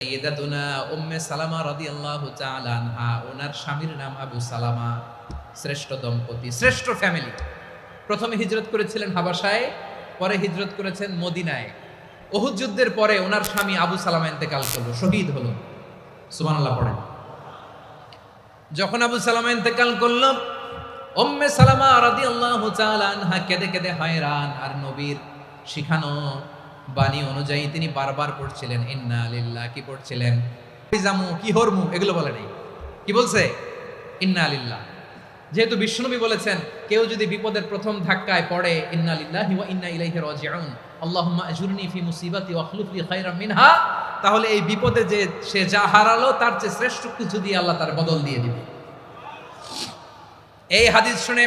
সাইয়্যিদাতুনা উম্মে সালামা রাদিয়াল্লাহু তাআলা আনহা, ওনার স্বামীর নাম আবু সালামা। শ্রেষ্ঠ দম্পতি, শ্রেষ্ঠ ফ্যামিলি। প্রথমে হিজরত করেছিলেন হাবাসায়, পরে হিজরত করেছেন মদিনায়। উহুদ যুদ্ধের পরে ওনার স্বামী আবু সালামা ইন্তেকাল করলো, শহীদ হলো। সুবহানাল্লাহ পড়েন। যখন আবু সালামা ইন্তেকাল করলো, উম্মে সালামা রাদিয়াল্লাহু তাআলা আনহা কেঁদে কেঁদে হয়রান। আর নবীর শিখানো বাণী অনুযায়ী তিনি বারবার পড়ছিলেন ইন্না লিল্লাহ। কি পড়ছিলেন? জামু কি হরমু এগুলো বলে নাই, কি বলছে? ইন্না লিল্লাহ। যেহেতু বিশ্বনবী বলেছেন কেউ যদি বিপদের প্রথম ধাক্কায় পড়ে ইন্না লিল্লাহি ওয়া ইন্না ইলাইহি রাজিউন, আল্লাহুম্মা আজুরনি ফি মুসিবাতি ওয়া আখলুফ লি খায়রাম মিনহা, তাহলে এই বিপদে যে সে যা হারালো তার চেয়ে শ্রেষ্ঠ কিছু দিয়ে আল্লাহ তার বদল দিয়ে দিবে। এই হাদিস শুনে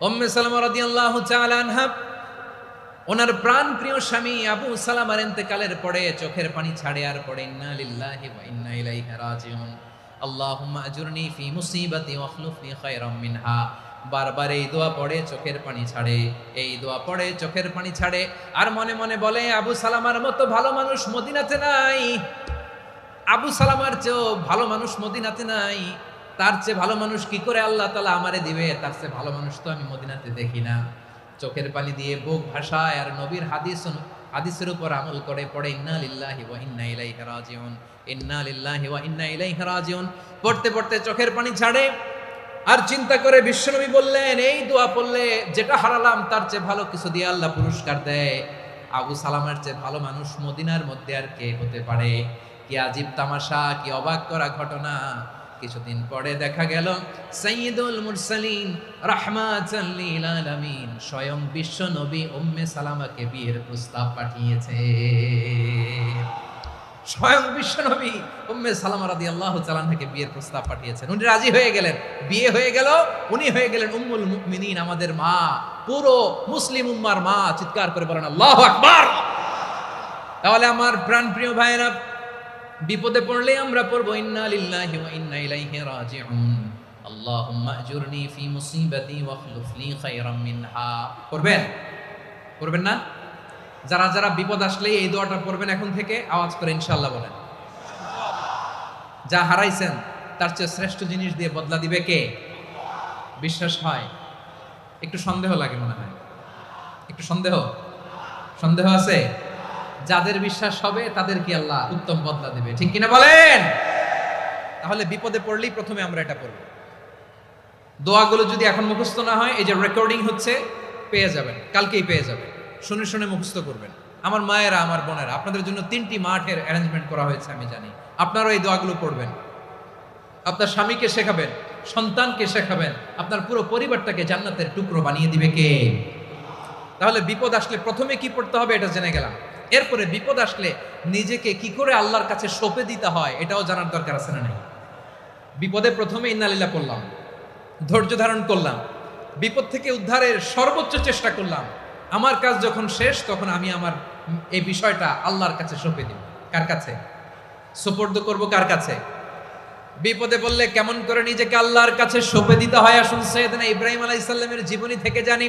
উম্মে সালামা রাদিয়াল্লাহু তাআলা আনহা ওনার প্রাণ প্রিয় স্বামী আবু সালামার ইন্তেকালের পরে চোখের পানি ছাড়ে আর পড়ে ইন্না লিল্লাহি ওয়া ইন্না ইলাইহি রাজিউন, আল্লাহুম্মা আজুরনি ফি মুসিবাতি ওয়া আখলুফনি খায়রাম মিনহা। বারবার এই দোয়া পড়ে চোখের পানি ছাড়ে, এই দোয়া পড়ে চোখের পানি ছাড়ে, আর মনে মনে বলে আবু সালামার মতো ভালো মানুষ মদিনাতে নাই, আবু সালামার চেয়েও ভালো মানুষ মদিনাতে নাই, তার চেয়ে ভালো মানুষ কি করে আল্লাহ তাআলা আমারে দিবে, তার চেয়ে ভালো মানুষ তো আমি মদিনাতে দেখি না। চোখের পানি দিয়ে বুক ভাসায় আর নবীর হাদিসের উপর আমল করে পড়ে ইন্না লিল্লাহি ওয়া ইন্না ইলাইহি রাজিউন, ইন্না লিল্লাহি ওয়া ইন্না ইলাইহি রাজিউন। পড়তে পড়তে চোখের পানি ছাড়ে আর চিন্তা করে বিশ্বনবী বললেন এই দোয়া পড়লে যেটা হারালাম তার চেয়ে ভালো কিছু দিয়ে আল্লাহ পুরস্কার দেয়। আবু সালামার চেয়ে ভালো মানুষ মদিনার মধ্যে আর কে হতে পারে? কি আজীব তামাশা, কি অবাক করা ঘটনা। কিছুদিন পরে দেখা গেল সাইয়্যিদুল মুরসালিন রাহমাতাল লিল আলামিন স্বয়ং বিশ্ব নবী উম্মে সালামাকে বিয়ের প্রস্তাব পাঠিয়েছে। স্বয়ং বিশ্ব নবী উম্মে সালামা রাদিয়াল্লাহু তাআলা আনহাকে বিয়ের প্রস্তাব পাঠিয়েছেন। উনি রাজি হয়ে গেলেন, বিয়ে হয়ে গেল, উনি হয়ে গেলেন উম্মুল মুমিনিন, আমাদের মা, পুরো মুসলিম উম্মার মা। চিৎকার করে বলেন আল্লাহু আকবার। তাহলে আমার প্রাণপ্রিয় ভাইয়েরা, বিপদে পড়লে আমরা পড়বো ইন্না লিল্লাহি ওয়া ইন্না ইলাইহি রাজিউন, আল্লাহুম্মা আজুরনি ফি মুসিবাতি ওয়া আখলুফ লি খায়রাম মিনহা। পড়বেন? পড়বেন না? যারা যারা বিপদ আসলে এই দোয়াটা পড়বেন এখন থেকে আওয়াজ করে ইনশাআল্লাহ বলেন। যা হারাইছেন তার চেয়ে শ্রেষ্ঠ জিনিস দিয়ে বদলা দিবে কে? বিশ্বাস হয়? একটু সন্দেহ লাগে মনে হয়, একটু সন্দেহ আছে? যাদের বিশ্বাস হবে তাদের কি আল্লাহ উত্তম বদলা দেবে, ঠিক কিনা বলেন? তাহলে বিপদে পড়লেই প্রথমে আমরা এটা পড়ব। দোয়াগুলো যদি এখন মুখস্থ না হয়, এই যে রেকর্ডিং হচ্ছে, পেয়ে যাবেন, কালকেই পেয়ে যাবেন। শুনে শুনে মুখস্থ করবেন। আমার মায়েরা, আমার বোনেরা, আপনাদের জন্য 3টি মাঠের অ্যারেঞ্জমেন্ট করা হয়েছে, আমি জানি। আপনারাও এই দোয়াগুলো পড়বেন, আপনার স্বামীকে শেখাবেন, সন্তানকে শেখাবেন, আপনার পুরো পরিবারটাকে জান্নাতের টুকরো বানিয়ে দিবে কে? তাহলে বিপদ আসলে প্রথমে কি পড়তে হবে এটা জেনে গেলাম। এরপরে বিপদ আসলে নিজেকে কি করে আল্লাহর কাছে সঁপে দিতে হয় এটাও জানার দরকার আছে না নাই? বিপদে প্রথমে ইন্না লিল্লাহ করলাম, ধৈর্য ধারণ করলাম, বিপদ থেকে উদ্ধারের সর্বোচ্চ চেষ্টা করলাম। আমার কাজ যখন শেষ তখন আমি আমার এই বিষয়টা আল্লাহর কাছে সঁপে দিব। কার কাছে সুপর্দ করব? কার কাছে? বিপদে বললে কেমন করে নিজেকে আল্লাহর কাছে সঁপে দিতে হয় আসুন সাইয়েদনা ইব্রাহিম আলাইহিস সালামের জীবনী থেকে জানি।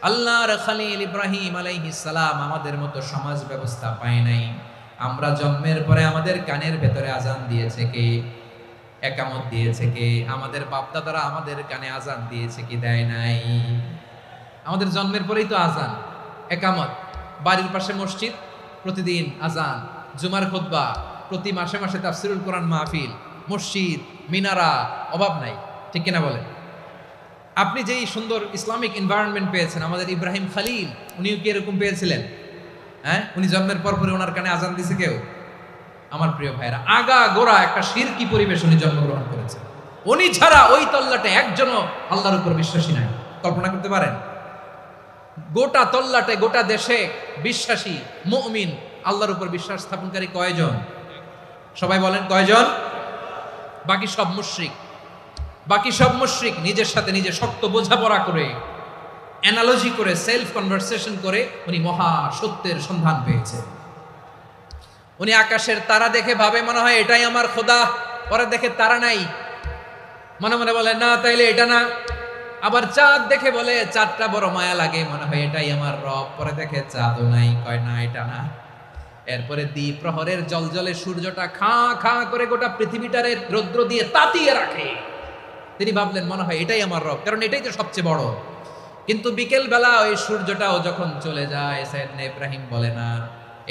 আল্লাহর খলিল ইব্রাহিম আলাইহিস সালাম আমাদের মতো সমাজ ব্যবস্থা পায় নাই। আমরা জন্মের পরে আমাদের কানের ভেতরে আজান দিয়েছে কে? একামত দিয়েছে কে? আমাদের বাপদাদারা আমাদের কানে আজান দিয়েছে কি? দেয় নাই। আমাদের জন্মের পরেই তো আজান, একামত, বাড়ির পাশে মসজিদ, প্রতিদিন আজান, জুমার খুতবা, প্রতি মাসে মাসে তাফসিরুল কোরআন মাহফিল, মসজিদ, মিনারা, অভাব নাই, ঠিক কিনা বলেন? আপনি যেই সুন্দর ইসলামিক এনভায়রনমেন্ট পেয়েছেন, আমাদের ইব্রাহিম খলিল উনিও কি এরকম পেয়েছিলেন? হ্যাঁ, উনি জন্মের পর পরে ওনার কানে আজান দিছে কেউ? আমার প্রিয় ভাইরা, আগা গোড়া একটা শিরকি পরিবেশ উনি জন্মগ্রহণ করেছেন। উনি ছাড়া ওই তল্লাটে একজনও আল্লাহর উপর বিশ্বাসী নাই। কল্পনা করতে পারেন? গোটা তল্লাটে, গোটা দেশে বিশ্বাসী মুমিন, আল্লাহর উপর বিশ্বাস স্থাপনকারী কয়জন? সবাই বলেন কয়জন? বাকি সব মুশরিক। বাকি সব মুশরিক নিজের সাথে নিজে শক্ত বোঝাপড়া করে, অ্যানালজি করে, সেলফ কনভারসেশন করে উনি মহা সত্যের সন্ধান পেয়েছে। উনি আকাশের তারা দেখে ভাবে মনে হয় এটাই আমার খোদা, পরে দেখে তারা নাই, মনে মনে বলে না তাইলে এটা না। আবার চাঁদ দেখে বলে চাঁদটা বড় মায়া লাগে, মনে হয় এটাই আমার রব, পরে দেখে চাঁদও নাই, কয় না এটা না। এরপরে দ্বিপ্রহরের জলজলে সূর্যটা খা খা করে গোটা পৃথিবীটারে রৌদ্র দিয়ে তাতিয়ে রাখে। তিনি ভাবলেন মনে হয় এটাই আমার রব, কারণ এটাই তো সবচেয়ে বড়। কিন্তু বিকেল বেলা ওই সূর্যটাও যখন চলে যায়, সাইয়েদনা ইব্রাহিম বলে না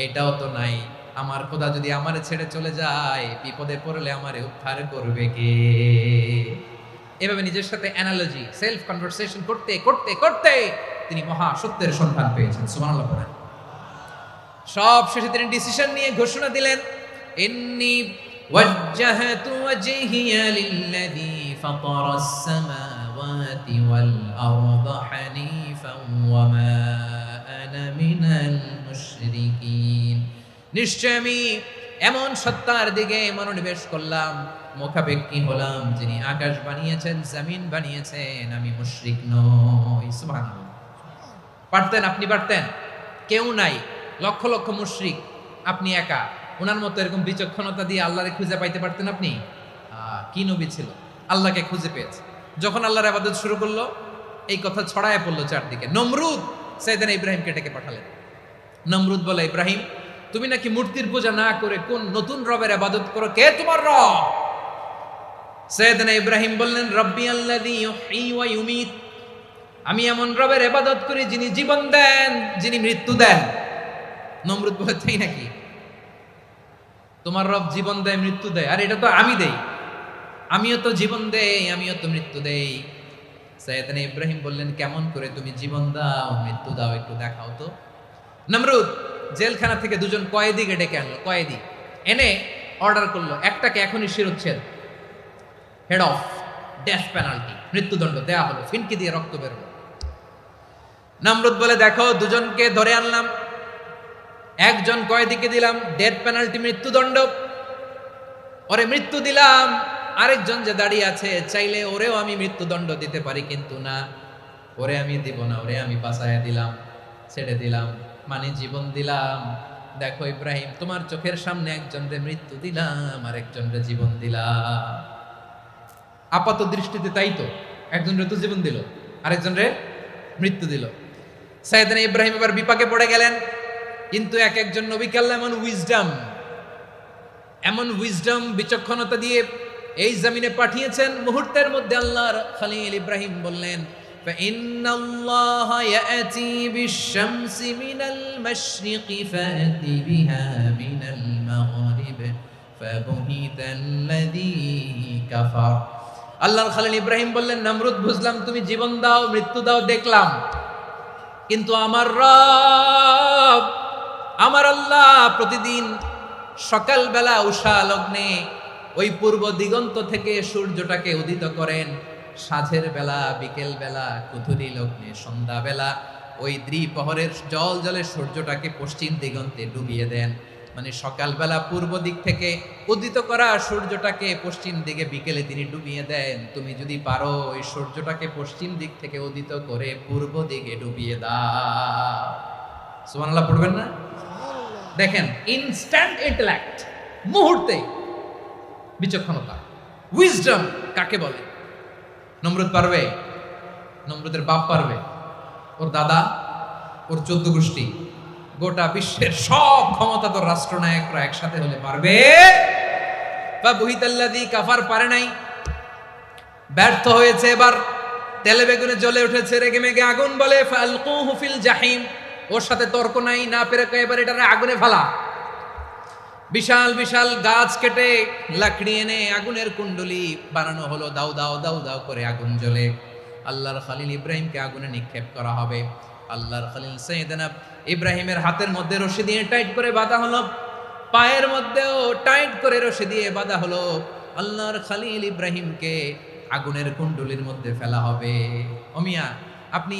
এটাও তো নাই, আমার খোদা যদি আমারে ছেড়ে চলে যায়, বিপদে পড়লে আমারে উদ্ধার করবে কে? এভাবে নিজের সাথে অ্যানালজি, সেলফ কনভারসেশন করতে করতে করতে তিনি মহা সত্যের সন্ধান পেয়েছেন। সুবহানাল্লাহ পড়েন। সব শেষে তিনি ডিসিশন নিয়ে ঘোষণা দিলেন, ইন্নী ওয়াজ্জাহাতু ওয়াজহিয়া লিল্লাযী ফাতারাস সামাওয়াতি ওয়াল আরদা হানিফান ওয়া মা আনা মিনাল মুশরিকিন। নিশ্চয় আমি এমন সত্তার দিকে মনোনিবেশ করলাম, মুখাপেক্ষী হলাম, যিনি আকাশ বানিয়েছেন, জমিন বানিয়েছেন, আমি মুশরিক নই। সুবহানাল্লাহ। পারতেন, আপনি পারতেন? কেউ নাই, লক্ষ লক্ষ মুশরিক, আপনি একা। ওনার মতো এরকম বিচক্ষণতা দিয়ে আল্লাহরে খুঁজে পাইতে পারতেন আপনি? কি নবী ছিল, আল্লাহকে খুঁজে পেয়েছে। যখন আল্লাহর ইবাদত শুরু করলো, এই কথা ছড়ায় পড়লো চারদিকে। নমরুদ সাইয়েদনা ইব্রাহিমকে ডেকে পাঠালেন। নমরুদ বলে, ইব্রাহিম তুমি নাকি মূর্তির পূজা না করে কোন নতুন রবের ইবাদত করো, কে তোমার রব? সাইয়েদনা ইব্রাহিম বললেন, রব্বি আল্লাযী ইউহয়ী ওয়া ইউমীত, আমি এমন রবের ইবাদত করি যিনি জীবন দেন, যিনি মৃত্যু দেন। নমরুদ বলে, তাই নাকি? তোমার রব জীবন দেয়, মৃত্যু দেয়, আর এটা তো আমি দেই, আমিও তো জীবন দেই, আমিও তো মৃত্যু দেই। সাইয়েদনা ইব্রাহিম বললেন, কেমন করে তুমি জীবন দাও, মৃত্যু দাও, একটু দেখাও তো। নমরুদ জেলখানা থেকে দুজন কয়েদিকে ডেকে আনলো। কয়েদি এনে অর্ডার করলো, একটাকে এখনই শিরোচ্ছেদ, হেড অফ, ডেথ পেনাল্টি, মৃত্যুদণ্ড দেয়া হলো, ফিনকি দিয়ে রক্ত বের হলো। নমরুদ বলে, দেখো দুজনকে ধরে আনলাম, একজন কয়েদিকে দিলাম ডেথ পেনাল্টি, মৃত্যুদণ্ড, ওরে মৃত্যু দিলাম। আরেকজন যে দাঁড়িয়ে আছে, চাইলে ওরেও আমি মৃত্যুদণ্ড দিতে পারি, কিন্তু না, ওরে আমি দিব না, ওরে আমি বাঁচাইয়া দিলাম, ছেড়ে দিলাম, মানে জীবন দিলাম। দেখো ইব্রাহিম, তোমার চোখের সামনে একজনরে মৃত্যু দিলাম, আর একজনরে জীবন দিলাম। আপাত দৃষ্টিতে তাই তো, একজনরে তো জীবন দিল, আরেকজনরে মৃত্যু দিল। সাইয়েদনা ইব্রাহিম এবার বিপাকে পড়ে গেলেন। কিন্তু এক একজন নবীকে আল্লাহ এমন উইজডম বিচক্ষণতা দিয়ে এই জমিনে পাঠিয়েছেন, মুহূর্তের মধ্যে আল্লাহর খলিল ইব্রাহিম বললেন, ফাইন্নাল্লাহা ইয়াতি বিশ-শামসি মিনাল মাশরিকি ফাতি বিহা মিনাল মাগরিব ফাবুহিতাল্লাযী কাফার। আল্লাহর খলিল ইব্রাহিম বললেন, নমরুদ বুঝলাম তুমি জীবন দাও, মৃত্যু দাও, দেখলাম, কিন্তু আমার রব, আমার আল্লাহ প্রতিদিন সকালবেলা উষা লগ্নে ওই পূর্ব দিগন্ত থেকে সূর্যটাকে উদিত করেন, সাঁঝের বেলা, বিকেল বেলা, কুথুরি লগ্নে, সন্ধ্যা বেলা ওই দ্বিপ্রহরের জল জলে সূর্যটাকে পশ্চিম দিগন্তে ডুবিয়ে দেন। মানে সকালবেলা পূর্ব দিক থেকে উদিত করা সূর্যটাকে পশ্চিম দিকে বিকেলে তিনি ডুবিয়ে দেন। তুমি যদি পারো ওই সূর্যটাকে পশ্চিম দিক থেকে উদিত করে পূর্ব দিকে ডুবিয়ে দাও। সুবহানাল্লাহ পড়বেন না? দেখেন, ইনস্ট্যান্ট ইন্টেলেক্ট, মুহূর্তে বিচক্ষণতা, উইজডম কাকে বলে? নমরুদ পারবে? নমরুদের বাপ পারবে? ওর দাদা, ওর 14 গোষ্ঠী, গোটা বিশ্বের সব ক্ষমতাধর রাষ্ট্রনায়করা একসাথে হলে পারবে? ফাবুহিতাল্লাযী কাফার পারে নাই, ব্যর্থ হয়েছে। এবার তেলে বেগুনে জ্বলে উঠেছে, রেগে মেগে আগুন বলে, ফালকুহু ফিল জাহিম, ওর সাথে তর্ক নাই, না পেরে এবার এটারে আগুনে ফেলা। বিশাল বিশাল গাছ কেটে লাকড়ি এনে আগুনের কুণ্ডলি বানানো হলো, দাও দাও দাও দাও করে আগুন জ্বলে। আল্লাহর খলিল ইব্রাহিমকে আগুনে নিক্ষেপ করা হবে। আল্লাহর খলিল সাইয়েদনা ইব্রাহিমের হাতের মধ্যে রশি দিয়ে টাইট করে বাঁধা হলো, পায়ের মধ্যেও টাইট করে রশি দিয়ে বাঁধা হলো। আল্লাহর খলিল ইব্রাহিমকে আগুনের কুণ্ডলির মধ্যে ফেলা হবে। ওমিয়া, আপনি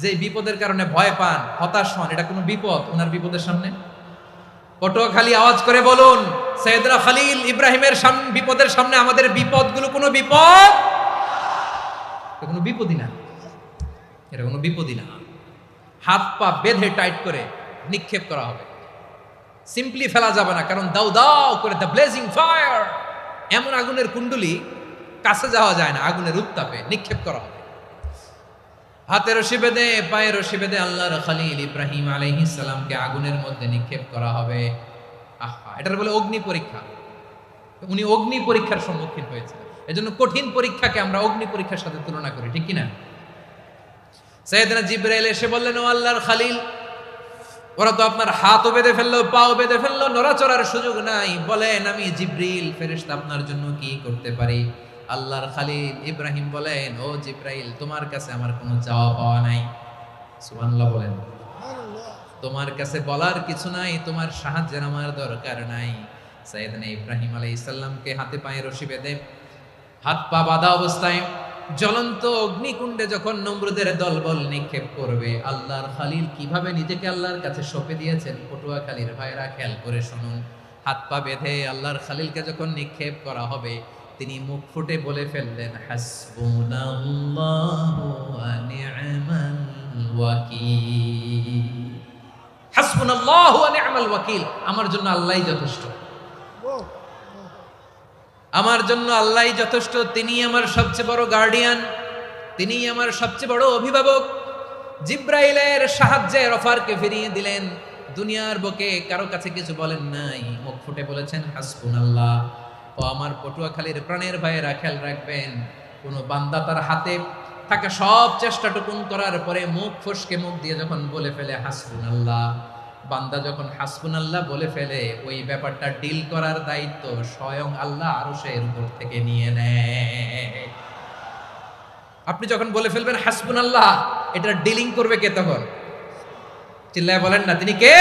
যে বিপদের কারণে ভয় পান, হতাশ হন, এটা কোনো বিপদ ওনার বিপদের সামনে? পটুয়াখালী আওয়াজ করে বলুন, সাইয়েদনা খলিল ইব্রাহিমের বিপদের সামনে আমাদের বিপদগুলো কোনো বিপদ? এটা কোনো বিপদই না, এটা কোনো বিপদই না। হাত পা বেঁধে টাইট করে নিক্ষেপ করা হবে, সিম্পলি ফেলা যাবে না, কারণ দাও দাও করে দ্য ব্লেজিং ফায়ার, এমন আগুনের কুণ্ডলি, কাছে যাওয়া যায় না, আগুনের উত্তাপে নিক্ষেপ করা হবে। হাতে রশি বেঁধে, পায়ে রশি বেঁধে আল্লাহর খলিল ইব্রাহিম আলাইহিস সালামকে আগুনের মধ্যে নিক্ষেপ করা হবে। আহা, এটার বলে অগ্নি পরীক্ষা। উনি অগ্নি পরীক্ষার সম্মুখীন হয়েছিলেন। এজন্য কঠিন পরীক্ষাকে আমরা অগ্নি পরীক্ষার সাথে তুলনা করি, ঠিক কিনা? সাইয়েদনা জিবরাইল এসে বললেন, ও আল্লাহর খালিল, ওরা তো আপনার হাতও বেঁধে ফেললো, পাও বেঁধে ফেললো, নড়াচড়ার সুযোগ নাই, বলেন আমি জিবরিল ফেরেশতা আপনার জন্য কি করতে পারি? আল্লাহর খালিল ইব্রাহিম বলেন, ও জিবরাইল, তোমার কাছে আমার কোনো চাওয়া পাওয়া নাই। সুবহানাল্লাহ বলেন। তোমার কাছে বলার কিছু নাই, তোমার সাহায্যের আমার দরকার নাই। সাইয়েদনা ইব্রাহিম আলাইহিস সালামকে হাতে পায়ে রশি বেঁধে হাত পা বাঁধা অবস্থায় জ্বলন্ত অগ্নিকুণ্ডে যখন নমরুদের দলবল নিক্ষেপ করবে, আল্লাহর খালিল কিভাবে নিজেকে আল্লাহর কাছে সঁপে দিয়েছেন, পটুয়াখালীর ভাইরা খেয়াল করে শুনুন। হাত পা বেঁধে আল্লাহর খালিলকে যখন নিক্ষেপ করা হবে, তিনি মুখ ফুটে বলে ফেললেন, হাসবুনাল্লাহু ওয়া নি'মাল ওয়াকিল। হাসবুনাল্লাহু ওয়া নি'মাল ওয়াকিল, আমার জন্য আল্লাহই যথেষ্ট, আমার জন্য আল্লাহই যথেষ্ট। তিনি আমার সবচেয়ে বড় গার্ডিয়ান, তিনি আমার সবচেয়ে বড় অভিভাবক। জিব্রাইলের সাহায্যের অফারকে ফিরিয়ে দিলেন, দুনিয়ার বুকে কারো কাছে কিছু বলেন নাই, মুখ ফুটে বলেছেন হাসবুনাল্লাহ। ও আমার পটুয়াখালীর প্রাণের ভাইয়েরা, খেয়াল রাখবেন, কোনো বান্দা তার হাতে থাকা সব চেষ্টাটুকুন করার পরে মুখ ফসকে মুখ দিয়ে যখন বলে ফেলে হাসবুনাল্লাহ, বান্দা যখন হাসবুনাল্লাহ বলে ফেলে, ওই ব্যাপারটা ডিল করার দায়িত্ব স্বয়ং আল্লাহ আরশের উপর থেকে নিয়ে নেয়। আপনি যখন বলে ফেলবেন হাসবুনাল্লাহ, এটা ডিলিং করবে কে তখন? চিল্লায় বলেন না, তিনি কে?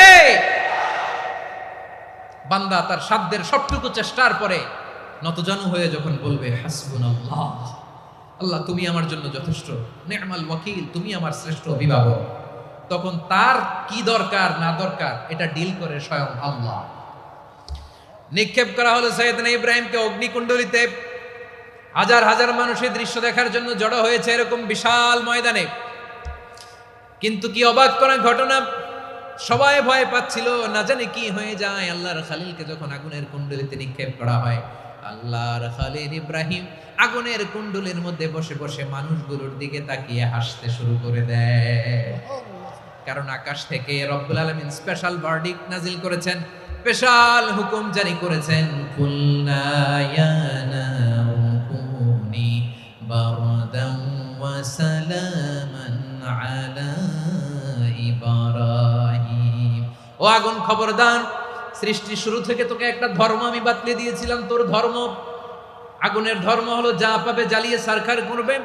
বান্দা তার সাধ্যের সবটুকু চেষ্টার পরে নতজানু হয়ে যখন বলবে হাসবুনাল্লাহ, আল্লাহ তুমি আমার জন্য যথেষ্ট, নি'মাল ওয়াকিল, তুমি আমার শ্রেষ্ঠ অভিভাবক, তখন তার কি দরকার না দরকার এটা ডিল করে স্বয়ং আল্লাহ। নিক্ষেপ করা হলো সাইয়েদনা ইব্রাহিমকে অগ্নিকুণ্ডলিতে। হাজার হাজার মানুষের দৃশ্য দেখার জন্য জড়ো হয়েছে এরকম বিশাল ময়দানে। কিন্তু কি অবাক করা ঘটনা, সবাই ভয় পাচ্ছিল, না জানে কি হয়ে যায়। আল্লাহর খালিলকে যখন আগুনের কুণ্ডলিতে নিক্ষেপ করা হয়, আল্লাহর খালিল ইব্রাহিম আগুনের কুণ্ডলীর মধ্যে বসে বসে মানুষগুলোর দিকে তাকিয়ে হাসতে শুরু করে দেয়। কারণ আকাশ থেকে রব্বুল আলামিন স্পেশাল ভার্ডিক্ট নাজিল করেছেন, স্পেশাল হুকুম জারি করেছেন, কুলনা ইয়া নারু কুনি বারদান ওয়া সালামান আলা ইব্রাহিম। ও আগুন, খবরদার, সৃষ্টির শুরু থেকে তোকে একটা ধর্ম আমি বাতলে দিয়েছিলাম, তোর ধর্ম, আগুনের ধর্ম হলো যা পাবে জ্বালিয়ে সারখার করবে।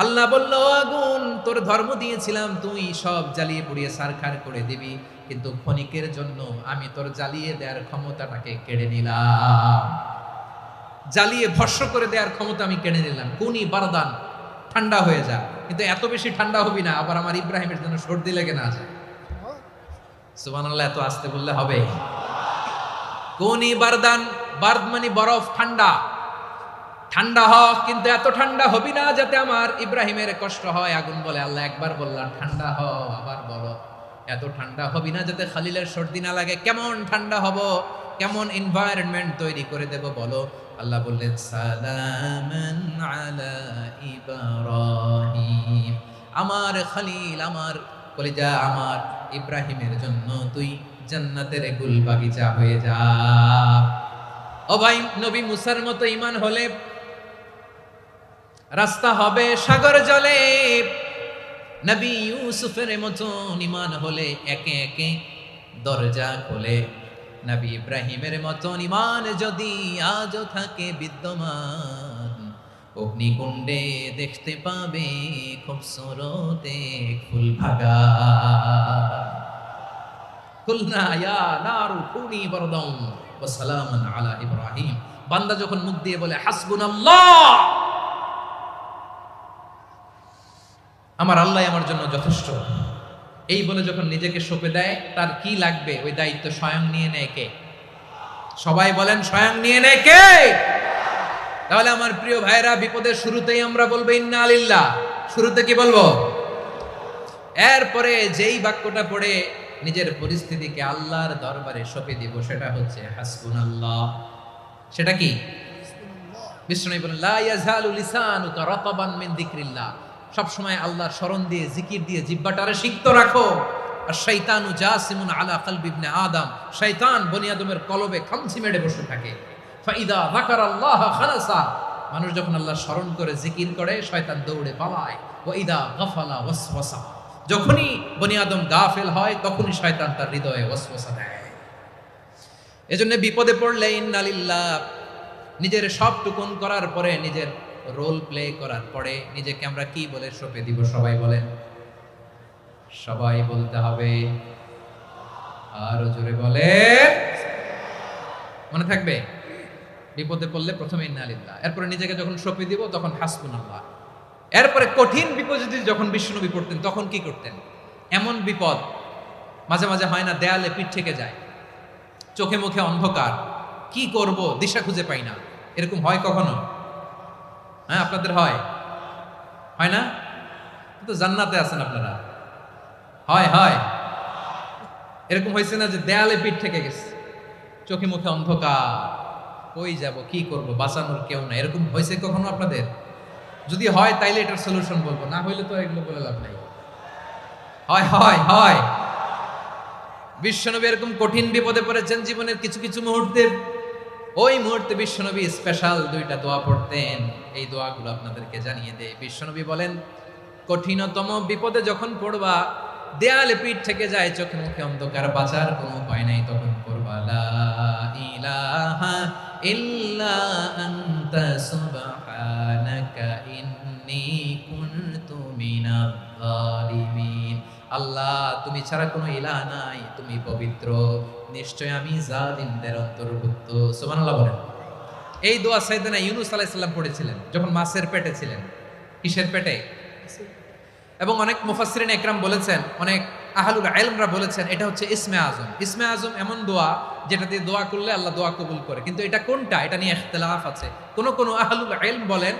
আল্লাহ বলল, আগুন, তোর ধর্ম দিয়েছিলাম, তুই সব জ্বালিয়ে পুড়িয়ে সারখার করে দিবি, কিন্তু ক্ষণিকের জন্য আমি তোর জ্বালিয়ে দেওয়ার ক্ষমতাটাকে কেড়ে নিলাম, জ্বালিয়ে ভস্ম করে দেওয়ার ক্ষমতা আমি কেড়ে নিলাম। কুনি বারদান, ঠান্ডা হয়ে যা, কিন্তু এত বেশি ঠান্ডা হবি না আবার আমার ইব্রাহিমের জন্য সর্দি লেগে না যায়। সুবহানাল্লাহ, এত আসতে বললে হবে? কুনি বারদান, বারদ মানে বরফ, ঠান্ডা, ঠান্ডা হ, কিন্তু এত ঠান্ডা হবি না যাতে আমার ইব্রাহিমের কষ্ট হয়। আগুন বলে, আল্লাহ একবার বললাম ঠান্ডা হ, আবার বলো এত ঠান্ডা হবি না যাতে খালিলের সর্দি না লাগে। কেমন ঠান্ডা হব, কেমন এনভায়রনমেন্ট তৈরি করে দেব বলো? আল্লাহ বললেন, সালামান আলা ইব্রাহিম, আমার খালিল, আমার কলিজা, আমার ইব্রাহিমের জন্য তুই জান্নাতের গুল বাগিচা হয়ে যা। ও ভাই, নবী মুসার মতো ঈমান হলে রাস্তা হবে সাগর জলে, নবী ইউসুফের মতো ঈমান হলে একে একে দরজা খোলে। নবী ইব্রাহিমের মতো ঈমান যদি আজও থাকে বিদ্যমান, অগ্নিকুণ্ডে দেখতে পাবে খুবসুরত এক ফুল বাগান। কুলনা ইয়া নারু কুনি বারদান ওয়া সালামান আলা ইব্রাহিম। বান্দা যখন মুখ দিয়ে বলে হাসবুনাল্লাহ, আমার আল্লাহ আমার জন্য যথেষ্ট, এই বলে যখন নিজেকে সঁপে দেয়, তার কি লাগবে ওই দায়িত্ব স্বয়ং নিয়ে নেয় কে? সবাই বলেন, স্বয়ং নিয়ে নেয় কে? তাহলে আমার প্রিয় ভাইরা, বিপদের শুরুতেই আমরা বলবো ইন্না লিল্লাহ। শুরুতে কি বলবো? এরপরে যেই বাক্যটা পড়ে নিজের পরিস্থিতিকে আল্লাহর দরবারে সঁপে দিব, সেটা হচ্ছে হাসবুনাল্লাহ। সেটা কি? বিষ্ণু বলেন, লা ইয়াজালু লিসানুকা রাতাবান মিন যিকরিল্লাহ। সব সময় আল্লাহর স্মরণ দিয়ে, জিকির দিয়ে জিহ্বাটারে সিক্ত রাখো। আর শয়তানু জাসিমুন আলা কলবি ইবনে আদম, শয়তান বনি আদমের কলবে খামচি মেরে বসে থাকে। ফাইদা যাকারাল্লাহ খালাসা, মানুষ যখন আল্লাহর স্মরণ করে জিকির করে শয়তান দৌড়ে পালায়। ওয়া ইদা গাফালা ওয়াসওয়াসা, যখনই বনি আদম গাফেল হয় তখনই শয়তান তার হৃদয়ে ওয়াসওয়াসা দেয়। এজন্য বিপদে পড়লে ইন্নালিল্লাহ, নিজের সব টুকুন করার পরে, নিজের রোল প্লে করার পরে নিজেকে আমরা কি বলে সঁপে দিব? সবাই বলেন, সবাই বলতে হবে। আরো জোরে বলে, মনে থাকবে? বিপদে পড়লে প্রথমে ইন্নালিল্লাহ, এরপরে নিজেকে যখন সঁপে দিব তখন হাসবুনাল্লাহ। এরপরে কঠিন বিপদ যদি যখন বিশ্বনবী পড়তেন তখন কি করতেন? এমন বিপদ মাঝে মাঝে হয় না, দেয়ালে পিঠ থেকে যায়, চোখে মুখে অন্ধকার, কি করব দিশা খুঁজে পাই না, এরকম হয় কখনো? হ্যাঁ, আপনাদের হয়? হয় না? তো জান্নাতে আছেন আপনারা। হয় হয় এরকম হয়েছে না যে দেয়ালে পিঠ থেকে গেছে, চোখে মুখে অন্ধকার, কই যাব, কি করব, বাঁচানোর কেউ না, এরকম হয়েছে কখনো আপনাদের? যদি হয় তাইলে এটার সলিউশন বলবো, না হইলে তো এগুলো বলে লাভ নাই। হয় হয় হয় বিশ্বনবী এরকম কঠিন বিপদে পড়েছেন জীবনের কিছু কিছু মুহূর্তে। ওই মুহূর্তে বিশ্বনবী স্পেশাল দুইটা দোয়া পড়তেন। এই দোয়াগুলো আপনাদেরকে জানিয়ে দেয়। বিশ্বনবী বলেন, কঠিনতম বিপদে যখন পড়বা, দেয়ালে পিঠ থেকে যায়, চোখে মুখে অন্ধকার, বাঁচার কোনো উপায় নাই, তখন পড়বা লা ইলাহা ইল্লা আনতা সুবহানাকা ইন্নী কুনতু মিনাজ জালিমিন। আল্লাহ, তুমি ছাড়া কোনো ইলাহ নাই, তুমি পবিত্র, নিশ্চয় আমি জালিমদের অন্তর্ভুক্ত। সুবহানাল্লাহ বলেন। এই দোয়া সাইয়েদনা ইউনূস আলাইহিস সালাম পড়েছিলেন যখন মাছের পেটে ছিলেন। কিসের পেটে? এবং অনেক মুফাসসিরিন একরাম বলেছেন, অনেক আহলুল ইলমরা বলেছেন এটা হচ্ছে ইসমে আজম। ইসমে আজম এমন দোয়া যেটা দিয়ে দোয়া করলে আল্লাহ দোয়া কবুল করে, কিন্তু এটা কোনটা এটা নিয়ে ইখতিলাফ আছে। কোন কোন আহলুল ইলম বলেন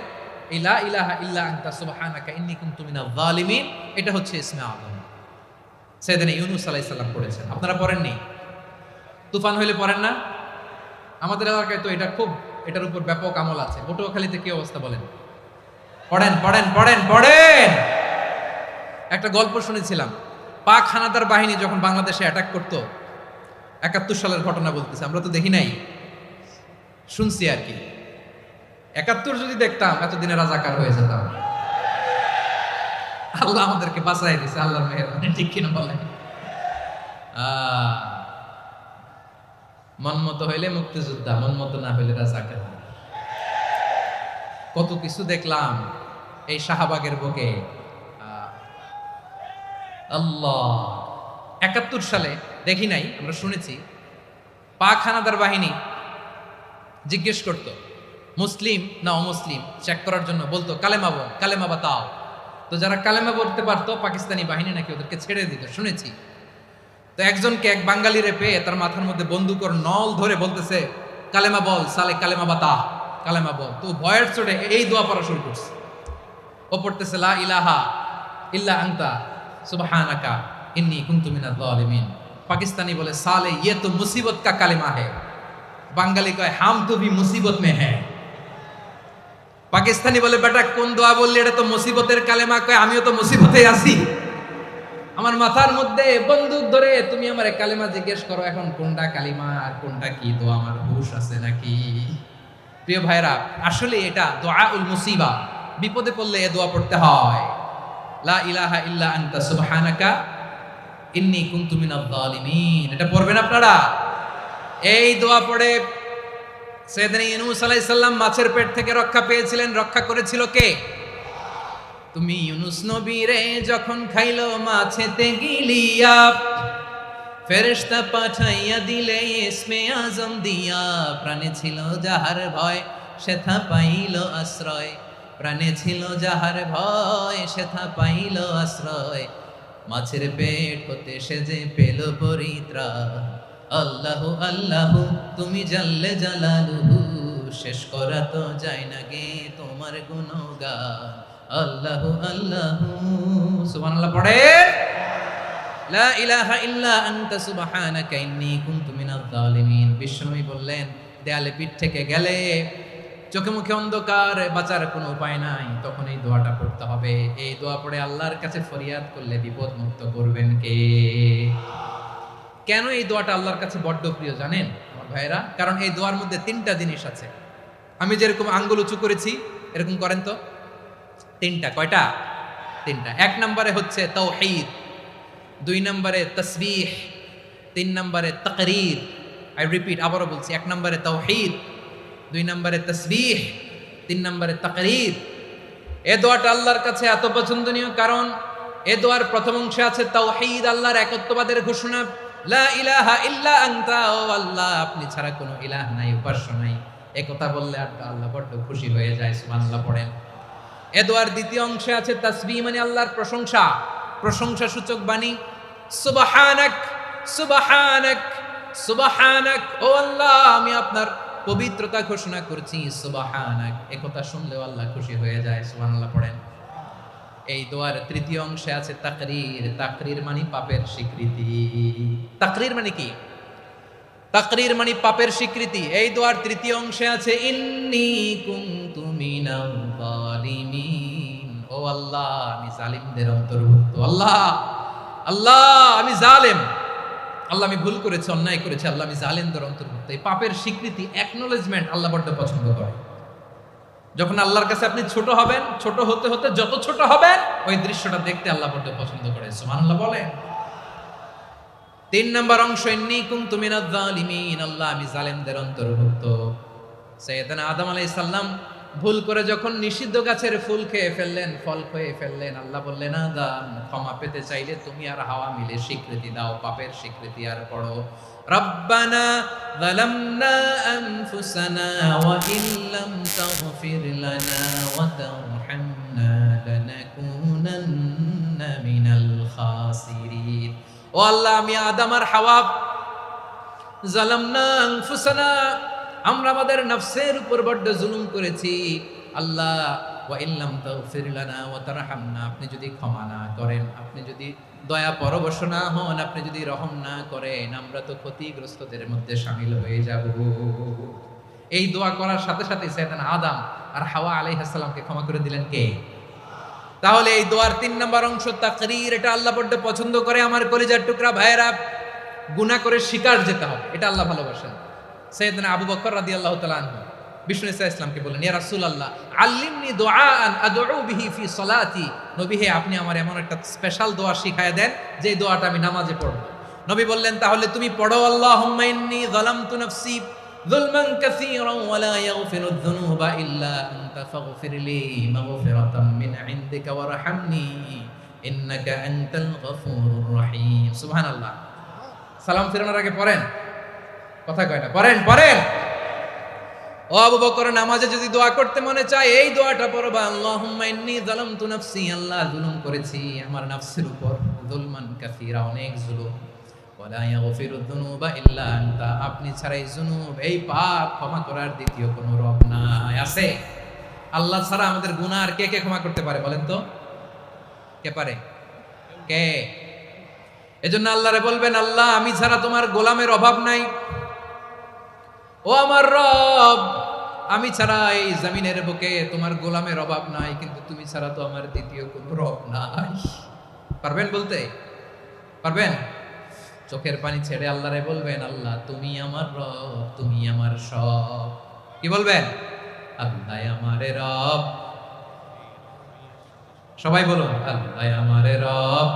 লা ইলাহা ইল্লা আনতা সুবহানাকা ইন্নী কুনতু মিনাজ জালিমিন, এটা হচ্ছে ইসমে আজম। সাইয়েদনা ইউনূস আলাইহিস সালাম পড়েছেন। আপনারা পড়েননি? তুফান হইলে পড়েন না? আমাদের এলাকায় তো এটা খুব, এটার উপর ব্যাপক আমল আছে। পটুয়াখালীতে কি অবস্থা বলেন? পড়েন পড়েন পড়েন পড়েন। একটা গল্প শুনেছিলাম, পাক হানাদার বাহিনী যখন বাংলাদেশে অ্যাটাক করতো, ৭১ সালের ঘটনা বলতেছে, আমরা তো দেখি নাই, শুনছি আর কি। ৭১ যদি দেখতাম এতদিনে রাজাকার হয়ে যেতাম। আল্লাহ আমাদেরকে বাঁচাই দিছে, আল্লাহর মেহেরবানি, ঠিক কিনা বলেন? মন মতো হইলে মুক্তিযোদ্ধা, মন মতো না হইলে রাজাকার। কত কিছু দেখলাম এই শাহবাগের বুকে। আল্লাহ, ৭১ সালে দেখি নাই, আমরা শুনেছি পাক হানাদার বাহিনী জিজ্ঞেস করত মুসলিম না অমুসলিম চেক করার জন্য, বলতো কালেমা বল, কালেমা বাতাও। তো যারা কালেমা বলতে পারতো পাকিস্তানি বাহিনী নাকি ওদেরকে ছেড়ে দিত, শুনেছি। তো একজনকে, এক বাঙালিরে পেয়ে তার মাথার মধ্যে বন্দুকর নল ধরে বলতেছে কালেমা বল সালে, কালেমা বাতা, কালেমা বল। তো ভয়ের চোটে এই দোয়া পড়া শুরু করছে। ও পড়তেছে লা ইলাহা ইল্লা আনতা সুবহানাকা ইন্নী কুনতু মিনাজ জালিমিন। পাকিস্তানি বলে সালে ইয়ে তো মুসিবত কা কালেমা है। বাঙালি কয় হাম তো ভি মুসিবত মে হ্যাঁ। পাকিস্তানি বলে বেটা কোন দোয়া বললি, এটা তো মুসিবতের কালেমা। কয় আমিও তো মুসিবতে আছি, আমার মাথার মধ্যে বন্দুক ধরে তুমি আমার কালেমা জিজ্ঞেস করো, এখন কোনটা কালিমা আর কোনটা কি দোয়া, আমার হুশ আছে নাকি? প্রিয় ভাইরা, আসলে এটা দুআউল মুসিবা, বিপদে পড়লে এই দোয়া পড়তে হয়। লা ইলাহা ইল্লা আনতা সুবহানাকা ইন্নী কুনতু মিনাজ জালিমিন, এটা পড়বেন আপনারা। এই দোয়া পড়ে সাইয়েদনা ইউনূস আলাইহিস সালাম মাছের পেট থেকে রক্ষা পেয়েছিলেন। রক্ষা করেছিল কে? তুমি ইউনূস নবী রে যখন খাইলো মাছেতে গিলিয়া, ফেরেশতা পাঠাইয়া দিলে ইসমে আজম দিয়া। প্রাণে ছিল যাহার ভয় সেথা পাইল আশ্রয়, প্রাণে ছিল যাহার ভয় সেথা পাইল আশ্রয়। মাছের পেট হতে সে যে পেল পরিত্রাণ। আল্লাহু আল্লাহু তুমি জাল্লে জালালুহু, শেষ করা তো যায় না গে তোমার গুণগান। আল্লাহু আল্লাহু, সুবহানাল্লাহ পড়ে। লা ইলাহা ইল্লা আনতা সুবহানাকা ইন্নী কুনতু মিনাজ জালিমিন। বিশ্বনবী বললেন দেয়ালে পিঠ থেকে গেলে চোখে মুখে অন্ধকার, বাঁচার কোনো উপায় নাই, তখন এই দোয়াটা পড়তে হবে। এই দোয়া পড়ে আল্লাহর কাছে ফরিয়াদ করলে বিপদ মুক্ত করবেন কে? কেন এই দোয়াটা আল্লাহর কাছে বড্ড প্রিয় জানেন আমার ভাইয়েরা? কারণ এই দোয়ার মধ্যে 3টা জিনিস আছে। আমি যেরকম আঙ্গুল উঁচু করেছি এরকম করেন তো। 3টা। কয়টা? 3টা। 1 নম্বরে হচ্ছে তাওহীদ, 2 নম্বরে তাসবিহ, 3 নম্বরে তাকরীর। আই রিপিট, আবারও বলছি, 1 নম্বরে তাওহীদ, 2 নম্বরে তাসবিহ, 3 নম্বরে তাকরীর। এই দোয়াটা আল্লাহর কাছে এত পছন্দনীয় কারণ এই দোয়ার প্রথম অংশে আছে তাওহীদ, আল্লাহর একত্ববাদের ঘোষণা। লা ইলাহা ইল্লা আনতা, ও আল্লাহ আপনি ছাড়া কোনো ইলাহ নাই, উপাস্য নাই। এই কথা বললে আল্লাহ বড্ড খুশি হয়ে যায়। সুবহানাল্লাহ পড়েন। এই দোয়ার দ্বিতীয় অংশে আছে তাসবিহ, মানে আল্লাহর প্রশংসা, প্রশংসা সূচক বাণী। সুবহানাক সুবহানাক সুবহানাক, ও আল্লাহ আমি আপনার পবিত্রতা ঘোষণা করছি। সুবহানাক, এই কথা শুনলেও আল্লাহ খুশি হয়ে যায়। সুবহানাল্লাহ পড়েন। এই দোয়ার তৃতীয় অংশে আছে তাকরীর, তাকরীর মানে পাপের স্বীকৃতি। তাকরীর মানে কি? তাকরীর মানে পাপের স্বীকৃতি। এই দোয়ার তৃতীয় অংশে আছে ইন্নী কুনতু মিনাল যালিমিন, ও আল্লাহ আমি জালিমদের অন্তর্ভুক্ত। আল্লাহ আল্লাহ আমি জালেম, আল্লাহ আমি ভুল করেছি, অন্যায় করেছি, আল্লাহ আমি জালেমদের অন্তর্ভুক্ত। এই পাপের স্বীকৃতি, অ্যাকনোলেজমেন্ট আল্লাহ বড্ড পছন্দ করে। যখন আল্লাহর কাছে আপনি ছোট হবেন, ছোট হতে হতে যত ছোট হবেন ওই দৃশ্যটা দেখতে আল্লাহ বড্ড পছন্দ করে। সুবহানাল্লাহ বলেন। 3 নম্বর অংশ ইন্নী কুনতু মিনাজ জালিমিন, আল্লাহ আমি জালেমদের অন্তর্ভুক্ত। সাইয়েদনা আদম আলাইহিস সালাম ভুল করে যখন নিষিদ্ধ গাছের ফুল খেয়ে ফেললেন, ফল খেয়ে ফেললেন, আল্লাহ বললেন আদম ক্ষমা পেতে চাইলে তুমি আর হাওয়া মিলে স্বীকৃতি দাও, পাপের স্বীকৃতি আর পড়ো রব্বানা যালামনা আনফুসানা ওয়া ইল্লাম তাগফির লানা ওয়া তারহামনা লানাকুনান্না মিনাল খাসিরিন। ও আল্লাহ আমি আদম আর হাওয়া যালামনা আনফুসানা, আমরা আমাদের নফসের উপর বড্ড জুলুম করেছি। আল্লাহ ওয়া ইল্লাম তাগফির লানা ওয়া তারহামনা, আপনি যদি ক্ষমা না করেন, আপনি যদি দয়া পরবশ না হন, আপনি যদি রহম না করেন, আমরা তো ক্ষতিগ্রস্তদের মধ্যে শামিল হয়ে যাব। এই দোয়া করার সাথে সাথে সাইয়েদনা আদম আর হাওয়া আলাইহিস সালামকে ক্ষমা করে দিলেন কে? তাহলে এই দোয়ার 3 নম্বর অংশ তাকরীর, এটা আল্লাহ বড্ড পছন্দ করে। আমার কলিজার টুকরা ভাইয়েরা, গুনাহ করে শিকার যেতে হবে, এটা আল্লাহ ভালোবাসেন। সাইয়েদনা আবু বকর রাদিয়াল্লাহু তাআলা আনহু বিষ্ণু ইসা ইসলামকে বললেন, ইয়া রাসূলুল্লাহ আল্লিমনি দুআআন আদউ বিহি ফি সলাতি, নবী হে আপনি আমার এমন একটা স্পেশাল দোয়া শিখায় দেন যে দোয়াটা আমি নামাজে পড়ব। নবী বললেন, তাহলে তুমি পড়ো আল্লাহুম্মা ইন্নী যালামতু নাফসি যুলমান কাসীরান ওয়া লা ইয়াগফিরুয যুনুবা ইল্লা আনতা ফাগফিরলি মাগফিরাতাম মিন ইনদিকা ওয়ারহামনি ইন্নাকা আনতাল গফুরুর রহিম। সুবহানাল্লাহ। সালাম ফিরানোর আগে পড়েন, কথা কয় না, পড়েন পড়েন। ও আবু বকর, নামাজে যদি দোয়া করতে মনে চায় এই দোয়াটা পড়বা, আল্লাহুম্মা ইন্নী যালামতু নাফসি, আল্লাহ জুলুম করেছি আমার নফসের উপর, যুলমান কাসীরা অনেক জুলুম, ওয়া লা ইয়াগফিরুয যুনুবা ইল্লা আনতা, আপনি ছাড়া এই জুনুব, এই পাপ ক্ষমা করার দ্বিতীয় কোনো রব নাই। আছে? আল্লাহ ছাড়া আমাদের গুনাহ আর কে কে ক্ষমা করতে পারে বলেন তো? কে পারে? কে? এজন্য আল্লাহরে বলবেন, আল্লাহ আমি ছাড়া তোমার গোলামের অভাব নাই। ও আমার রব, আমি ছাড়া এই জমিনের বুকে তোমার গোলামের অভাব নাই, কিন্তু তুমি ছাড়া তো আমার দ্বিতীয় কোনো রব নাই। পারবেন বলতে? পারবেন? চোখের পানি ছেড়ে আল্লাহরে বলবেন, আল্লাহ তুমি আমার রব, তুমি আমার সব। কি বলবেন? আল্লাহ আমারে রব। সবাই বলুন, আল্লাহ আমারে রব,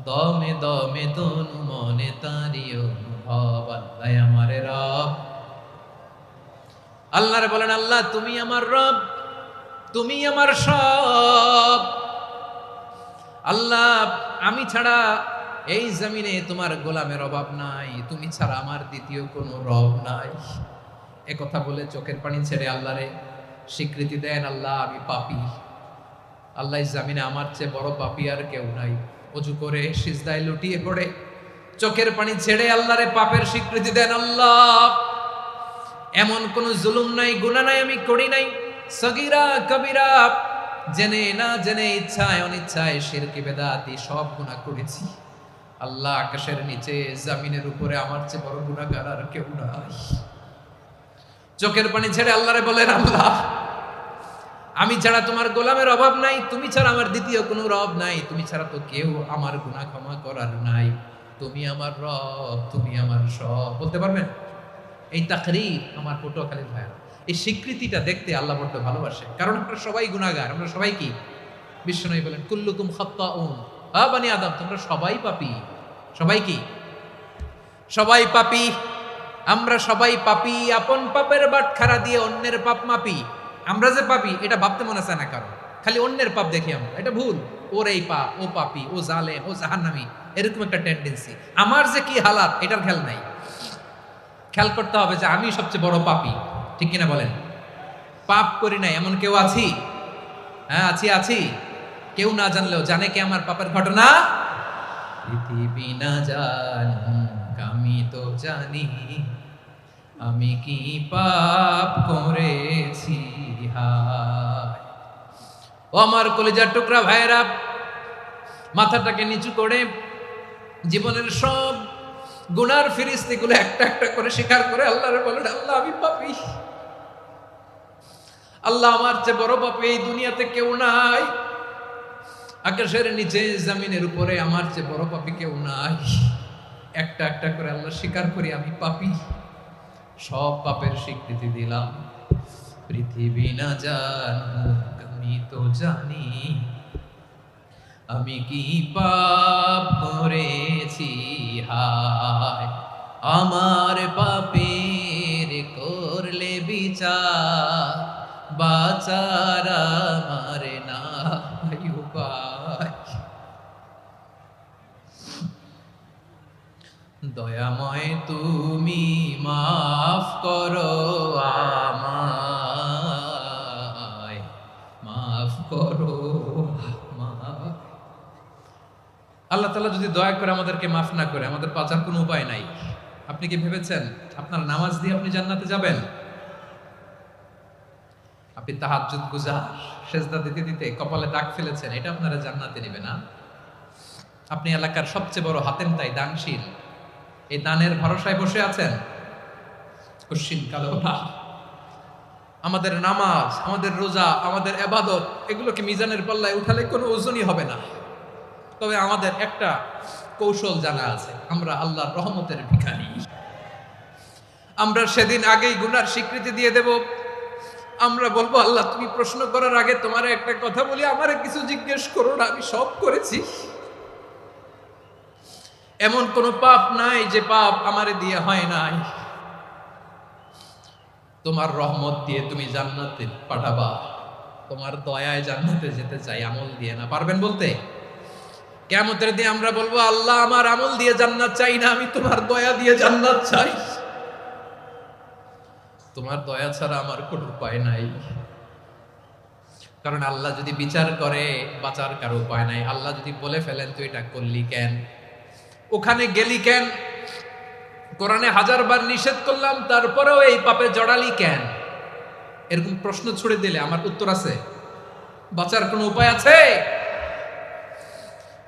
দমে দমে তনু মনে তারি অনুভব, আল্লাহ আমারে রব। আল্লাহরে বলেন, আল্লাহ তুমি আমার রব, তুমি আমার সব। আল্লাহ আমি ছাড়া এই জমিনে তোমার গোলামের অভাব নাই, তুমি ছাড়া আমার দ্বিতীয় কোনো রব নাই। একথা বলে চোখের পানি ছেড়ে আল্লাহরে স্বীকৃতি দেন, আল্লাহ আমি পাপী, আল্লাহ জামিনে আমার চেয়ে বড় পাপী আর কেউ নাই। ওযু করে সিজদায় লুটিয়ে পড়ে চোখের পানি ছেড়ে আল্লাহরে পাপের স্বীকৃতি দেন, আল্লাহ এমন কোন জুলুম নাই, গুনাহ নাই আমি করি নাই, সগীরা কবিরা, জেনে না জেনে, ইচ্ছায় অনিচ্ছায়, শিরকি বেদাতি সব গুনাহ করেছি। আল্লাহ আকাশের নিচে জমিনের উপরে আমার চেয়ে বড় গুনাহগার আর কেউ নাই। চোখের পানি ছেড়ে আল্লাহরে বলেন, আল্লাহ আমি ছাড়া তোমার গোলামের অভাব নাই, তুমি ছাড়া আমার দ্বিতীয় কোনো রব নাই, তুমি ছাড়া তো কেউ আমার গুনাহ ক্ষমা করার নাই, তুমি আমার রব, তুমি আমার সব। বলতে পারবেন? এই তাকরীর আমার পটুয়াখালীর ভাইরা, এই স্বীকৃতিটা দেখতে আল্লাহ বড্ড ভালোবাসে, কারণ আমরা সবাই গুনাহগার। আমরা সবাই কি? বিশ্বনবী বলেন কুল্লুকুম খাত্তাউন, বানি আদম তোমরা সবাই পাপী। সবাই কি? সবাই পাপী। আমরা সবাই পাপী, আপন পাপের বাটখারা দিয়ে অন্যের পাপ মাপি। আমরা যে পাপী এটা ভাবতে মনে চায় না কারণ, খালি অন্যের পাপ দেখি আমরা, এটা ভুল। ওর এই পাপ, ও পাপী, ও জালেম, ও জাহান্নামী, এরকম একটা টেন্ডেন্সি। আমার যে কি হালাত এটার খেয়াল নাই। খেয়াল করতে হবে যে আমি সবচেয়ে বড় পাপী, ঠিক কিনা বলেন? পাপ করি নাই এমন কেউ আছি? হ্যাঁ আছি। কেউ না জানলেও জানে কে আমার পাপের ঘটনা? পৃথিবী না জানুক আমি তো জানি, আমি কি পাপ করেছি হায়। ও আমার কলিজার টুকরা ভাইরা, মাথাটাকে নিচু করে জীবনের সব গুনার ফিরিস্তিগুলো একটা একটা করে স্বীকার করে আল্লাহরে বলেন, আল্লাহ আমি পাপী। আল্লাহ আমার চেয়ে বড় পাপী এই দুনিয়াতে কেউ নাই। আকাশের নিচে জমিনের উপরে আমার চেয়ে বড় পাপী কেউ নাই। একটা একটা করে আল্লাহ স্বীকার করি আমি পাপী। সব পাপের স্বীকৃতি দিলাম। পৃথিবী না জানুক আমি তো জানি, আমি কি পাপ করেছি হায়। আমার পাপের করলে বিচার, বাঁচার আমার নাই উপায়। দয়াময় তুমি মাফ করো আমায়, মাফ করো আমায়। আল্লাহ তাআলা যদি দয়া করে আমাদেরকে মাফ না করে, আমাদের বাঁচার কোনো উপায় নাই। আপনি কি ভেবেছেন আপনার নামাজ দিয়ে আপনি জান্নাতে যাবেন? আপনি তাহাজ্জুদ গুজার, সেজদা দিতে দিতে কপালে দাগ ফেলেছেন, এটা আপনারা জান্নাতে নেবে না? আপনি এলাকার সবচেয়ে বড় হাতেম তাই দানশীল, এই দানের ভরসায় বসে আছেন, কুশ্চিন কালো না। আমাদের নামাজ, আমাদের রোজা, আমাদের ইবাদত, এগুলোকে মিজানের পাল্লায় উঠালে কোনো ওজনই হবে না। তবে আমাদের একটা কৌশল জানা আছে, আমরা আল্লাহর রহমতের ভিখারি। আমরা সেদিন আগেই গুনার স্বীকৃতি দিয়ে দেব। আমরা বলবো, আল্লাহ তুমি প্রশ্ন করার আগে তোমারে একটা কথা বলি, আমারে কিছু জিজ্ঞেস করো না, আমি সব করেছি। এমন কোন পাপ নাই যে পাপ আমারে দিয়ে হয় নাই। তোমার রহমত দিয়ে তুমি জান্নাতে পাঠাবা, তোমার দয়ায় জান্নাতে যেতে চাই, আমল দিয়ে না। পারবেন বলতে? কিয়ামতের দিন আমরা বলবো, আল্লাহ আমার আমল দিয়ে জান্নাত চাই না, আমি তোমার দয়া দিয়ে জান্নাত চাই। তোমার দয়া ছাড়া আমার কোনো উপায় নাই। কারণ আল্লাহ যদি বিচার করে বাঁচার কারো উপায় নাই। আল্লাহ যদি বলে ফেলেন তুই এটা করলি কেন, ওখানে গেলি কেন, কোরআনে 1000 বার নিষেধ করলাম তারপরেও এই পাপে জড়ালি কেন, এরকম প্রশ্ন ছুড়ে দিলে আমার উত্তর আছে? বাঁচার কোনো উপায় আছে?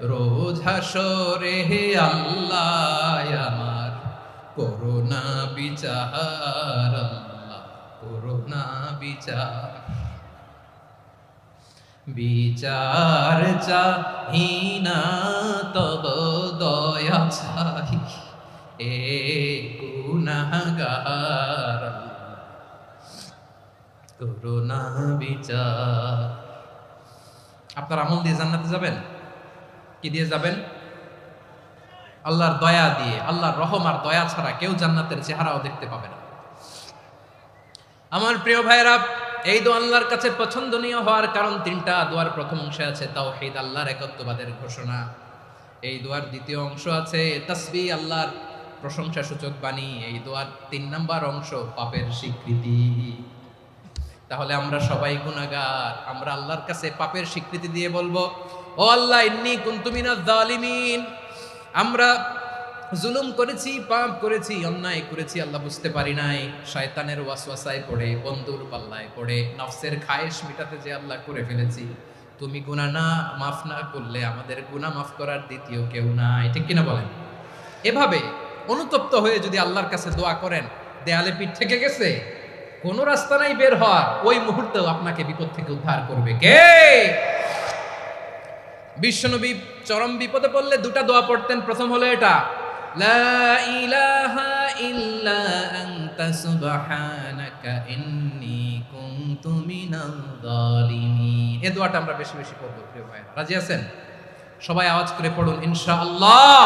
রোজ হাসরে হে আল্লাহ আমার করোনা বিচার, আল্লাহ করোনা বিচার। বিচার চাহি না তব দয়া চাই, এ গুনাহগার করোনা বিচার। আপনার আমল দিয়ে জান্নাতে যাবেন? কি দিয়ে যাবেন? আল্লাহর দয়া দিয়ে। আল্লাহর রহম আর দয়া ছাড়া কেউ জান্নাতের চেহারাও দেখতে পাবে না। আমার প্রিয় ভাইরা, এই দোয়া আল্লাহর কাছে পছন্দনীয় হওয়ার কারণ তিনটা। দোয়ার প্রথম অংশে আছে তাওহীদ, আল্লাহর একত্ববাদের ঘোষণা। এই দোয়ার দ্বিতীয় অংশ আছে তাসবিহ, আল্লাহর প্রশংসা সূচক বাণী। এই দোয়ার 3 নাম্বার অংশ পাপের স্বীকৃতি। তাহলে আমরা সবাই গুনাহগার। আমরা আল্লাহর কাছে পাপের স্বীকৃতি দিয়ে বলবো, ও আল্লাহ ইন্নী কুনতু মিনাজ জালিমিন, আমরা জুলুম করেছি, পাপ করেছি, অন্যায় করেছি, আল্লাহ বুঝতে পারি নাই, শয়তানের ওয়াসওয়াসায় পড়ে, বন্ধুর পাল্লায় পড়ে, নফসের খায়েশ মিটাতে যে আল্লাহ করে ফেলেছি। তুমি গুনাহ না মাফ না করলে আমাদের গুনাহ মাফ করার দ্বিতীয় কেউ নাই, ঠিক কিনা বলেন? এভাবে অনুতপ্ত হয়ে যদি আল্লাহর কাছে দোয়া করেন, দেয়ালে পিঠ থেকে গেছে? কোন রাস্তা নাই বের হওয়ার, ওই মুহূর্তেও আপনাকে বিপদ থেকে উদ্ধার করবে কে? বিশ্বনবী চরম বিপদে পড়লে দুটা দোয়া পড়তেন। প্রথম হলো এটা, লা ইলাহা ইল্লা আনতা সুবহানাকা ইন্নী কুনতু মিনাল জালিমিন। এই দোয়াটা আমরা বেশি বেশি পড়ব প্রিয় ভাই। রাজি আছেন? সবাই আওয়াজ করে পড়ুন ইনশাআল্লাহ।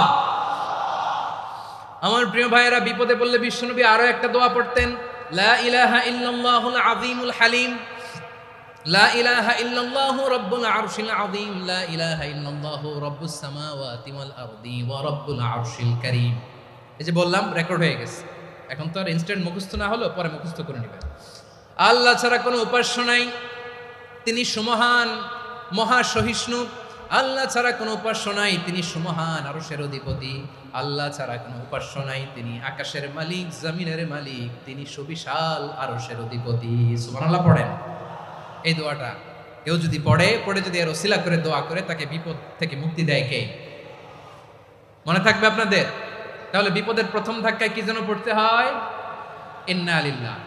আমার প্রিয় ভাইয়েরা, বিপদে পড়লে বিশ্বনবী আরো একটা দোয়া পড়তেন, লা ইলাহা ইল্লাল্লাহুল আযীমুল হালিম, লা ইলাহা ইল্লাল্লাহু রাব্বুল আরশিল আযীম, লা ইলাহা ইল্লাল্লাহু রাব্বুস সামাওয়াতি ওয়াল আরদি ওয়া রাব্বুল আরশিল কারীম। এই যে বললাম, রেকর্ড হয়ে গেছে। এখন তো আর ইনস্ট্যান্ট মুখস্থ না হলো, পরে মুখস্থ করে নেবেন। আল্লাহ ছাড়া কোনো উপাস্য নাই, তিনি সুমহান, মহা সহিষ্ণু। আল্লাহ ছাড়া কোনো উপাস্য নাই, তিনি সুমহান, আরশের অধিপতি। আল্লাহ ছাড়া কোনো উপাস্য নাই, তিনি আকাশের মালিক, জমিনের মালিক, তিনি সুবিশাল আরশের অধিপতি। সুবহানাল্লাহ পড়েন। এই দোয়াটা কেউ যদি পড়ে যদি এর ওসিলা করে দোয়া করে, তাকে বিপদ থেকে মুক্তি দেয় কে? মনে থাকবে আপনাদের? তাহলে বিপদের প্রথম ধাক্কায় কি যেন পড়তে হয়? ইন্না লিল্লাহ।